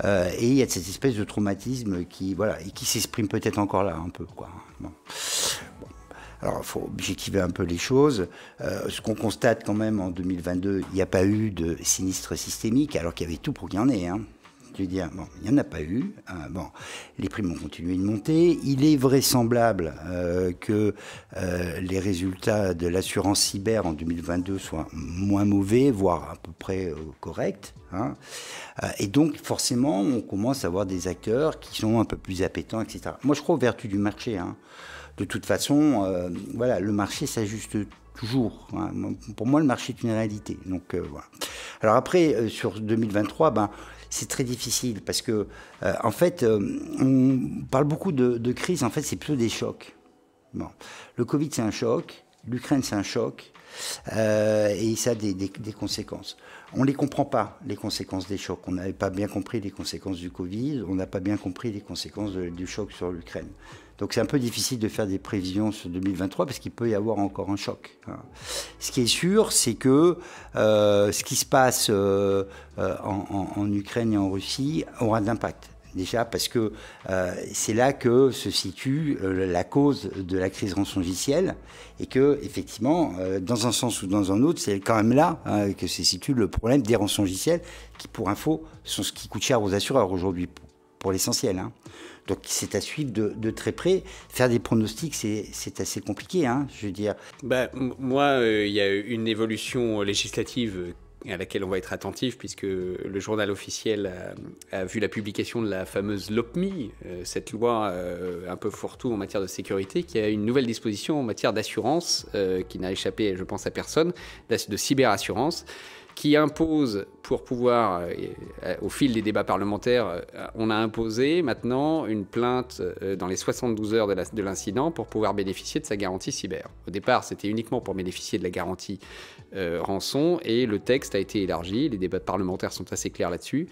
Et il y a cette espèce de traumatisme qui s'exprime peut-être encore là un peu, quoi. Bon. Alors, il faut objectiver un peu les choses. Ce qu'on constate quand même en 2022, il n'y a pas eu de sinistre systémique, alors qu'il y avait tout pour qu'il y en ait. Je veux dire, bon, il n'y en a pas eu. Bon, les primes ont continué de monter. Il est vraisemblable que les résultats de l'assurance cyber en 2022 soient moins mauvais, voire à peu près corrects. Hein. Et donc, forcément, on commence à avoir des acteurs qui sont un peu plus appétents, etc. Moi, je crois aux vertus du marché. Hein. De toute façon, voilà, le marché s'ajuste toujours. Hein. Pour moi, le marché est une réalité. Donc, voilà. Alors après, sur 2023, c'est très difficile parce que, en fait, on parle beaucoup de crise. En fait, c'est plutôt des chocs. Bon. Le Covid, c'est un choc. L'Ukraine, c'est un choc. Et ça a des conséquences. On ne les comprend pas, les conséquences des chocs. On n'avait pas bien compris les conséquences du Covid. On n'a pas bien compris les conséquences du choc sur l'Ukraine. Donc c'est un peu difficile de faire des prévisions sur 2023 parce qu'il peut y avoir encore un choc. Hein. Ce qui est sûr, c'est que ce qui se passe en Ukraine et en Russie aura de l'impact. Déjà parce que c'est là que se situe la cause de la crise rançongicielle et que effectivement, dans un sens ou dans un autre, c'est quand même là que se situe le problème des rançongiciels qui, pour info, sont ce qui coûte cher aux assureurs aujourd'hui pour l'essentiel. Hein. Donc c'est à suivre de très près. Faire des pronostics, c'est assez compliqué, hein, je veux dire. Moi, il y a une évolution législative à laquelle on va être attentif, puisque le journal officiel a vu la publication de la fameuse LOPMI, cette loi un peu fourre-tout en matière de sécurité, qui a une nouvelle disposition en matière d'assurance, qui n'a échappé, je pense, à personne, de cyberassurance, qui impose, pour pouvoir, au fil des débats parlementaires, on a imposé maintenant une plainte dans les 72 heures de l'incident pour pouvoir bénéficier de sa garantie cyber. Au départ, c'était uniquement pour bénéficier de la garantie rançon, et le texte a été élargi, les débats parlementaires sont assez clairs là-dessus,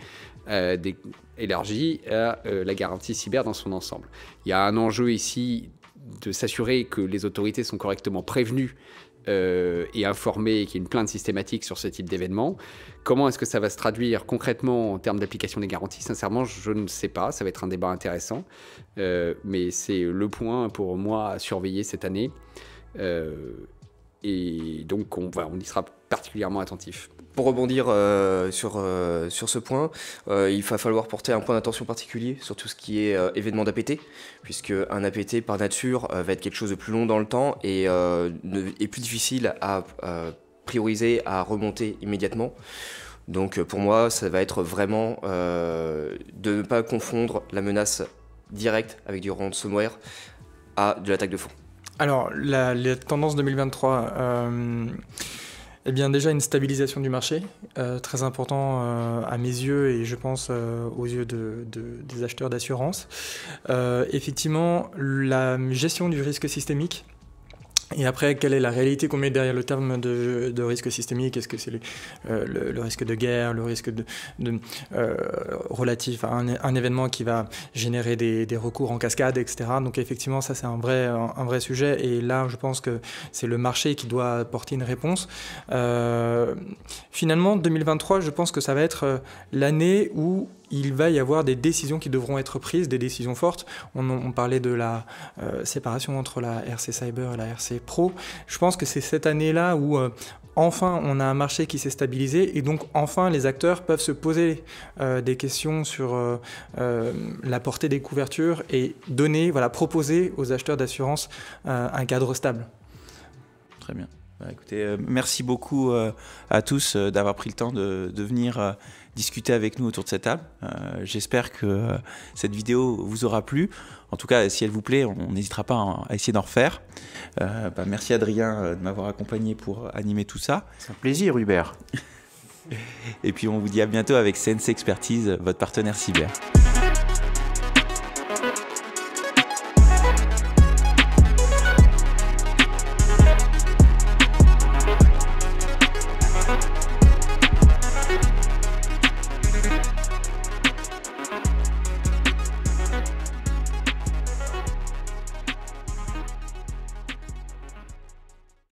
élargi à la garantie cyber dans son ensemble. Il y a un enjeu ici de s'assurer que les autorités sont correctement prévenues et informer qu'il y ait une plainte systématique sur ce type d'événement. Comment est-ce que ça va se traduire concrètement en termes d'application des garanties? Sincèrement, je ne sais pas. Ça va être un débat intéressant. Mais c'est le point pour moi à surveiller cette année. Et donc, on y sera particulièrement attentif. Pour rebondir sur ce point, il va falloir porter un point d'attention particulier sur tout ce qui est événement d'APT, puisque un APT par nature va être quelque chose de plus long dans le temps et est plus difficile à prioriser, à remonter immédiatement. Donc pour moi, ça va être vraiment de ne pas confondre la menace directe avec du ransomware à de l'attaque de fond. Alors, la tendance 2023... Eh bien déjà une stabilisation du marché, très important à mes yeux et je pense aux yeux des acheteurs d'assurance. Effectivement, la gestion du risque systémique. Et après, quelle est la réalité qu'on met derrière le terme de risque systémique? Est-ce que c'est le risque de guerre, le risque relatif à un événement qui va générer des recours en cascade, etc. Donc effectivement, ça c'est un vrai sujet. Et là, je pense que c'est le marché qui doit apporter une réponse. Finalement, 2023, je pense que ça va être l'année où il va y avoir des décisions qui devront être prises, des décisions fortes. On parlait de la séparation entre la RC Cyber et la RC Pro. Je pense que c'est cette année-là où enfin on a un marché qui s'est stabilisé et donc enfin les acteurs peuvent se poser des questions sur la portée des couvertures et proposer aux acheteurs d'assurance un cadre stable. Très bien. Écoutez, merci beaucoup à tous d'avoir pris le temps de venir discuter avec nous autour de cette table. J'espère que cette vidéo vous aura plu. En tout cas, si elle vous plaît, on n'hésitera pas à essayer d'en refaire. Merci Adrien de m'avoir accompagné pour animer tout ça. C'est un plaisir, Hubert. Et puis on vous dit à bientôt avec CNC Expertise, votre partenaire cyber.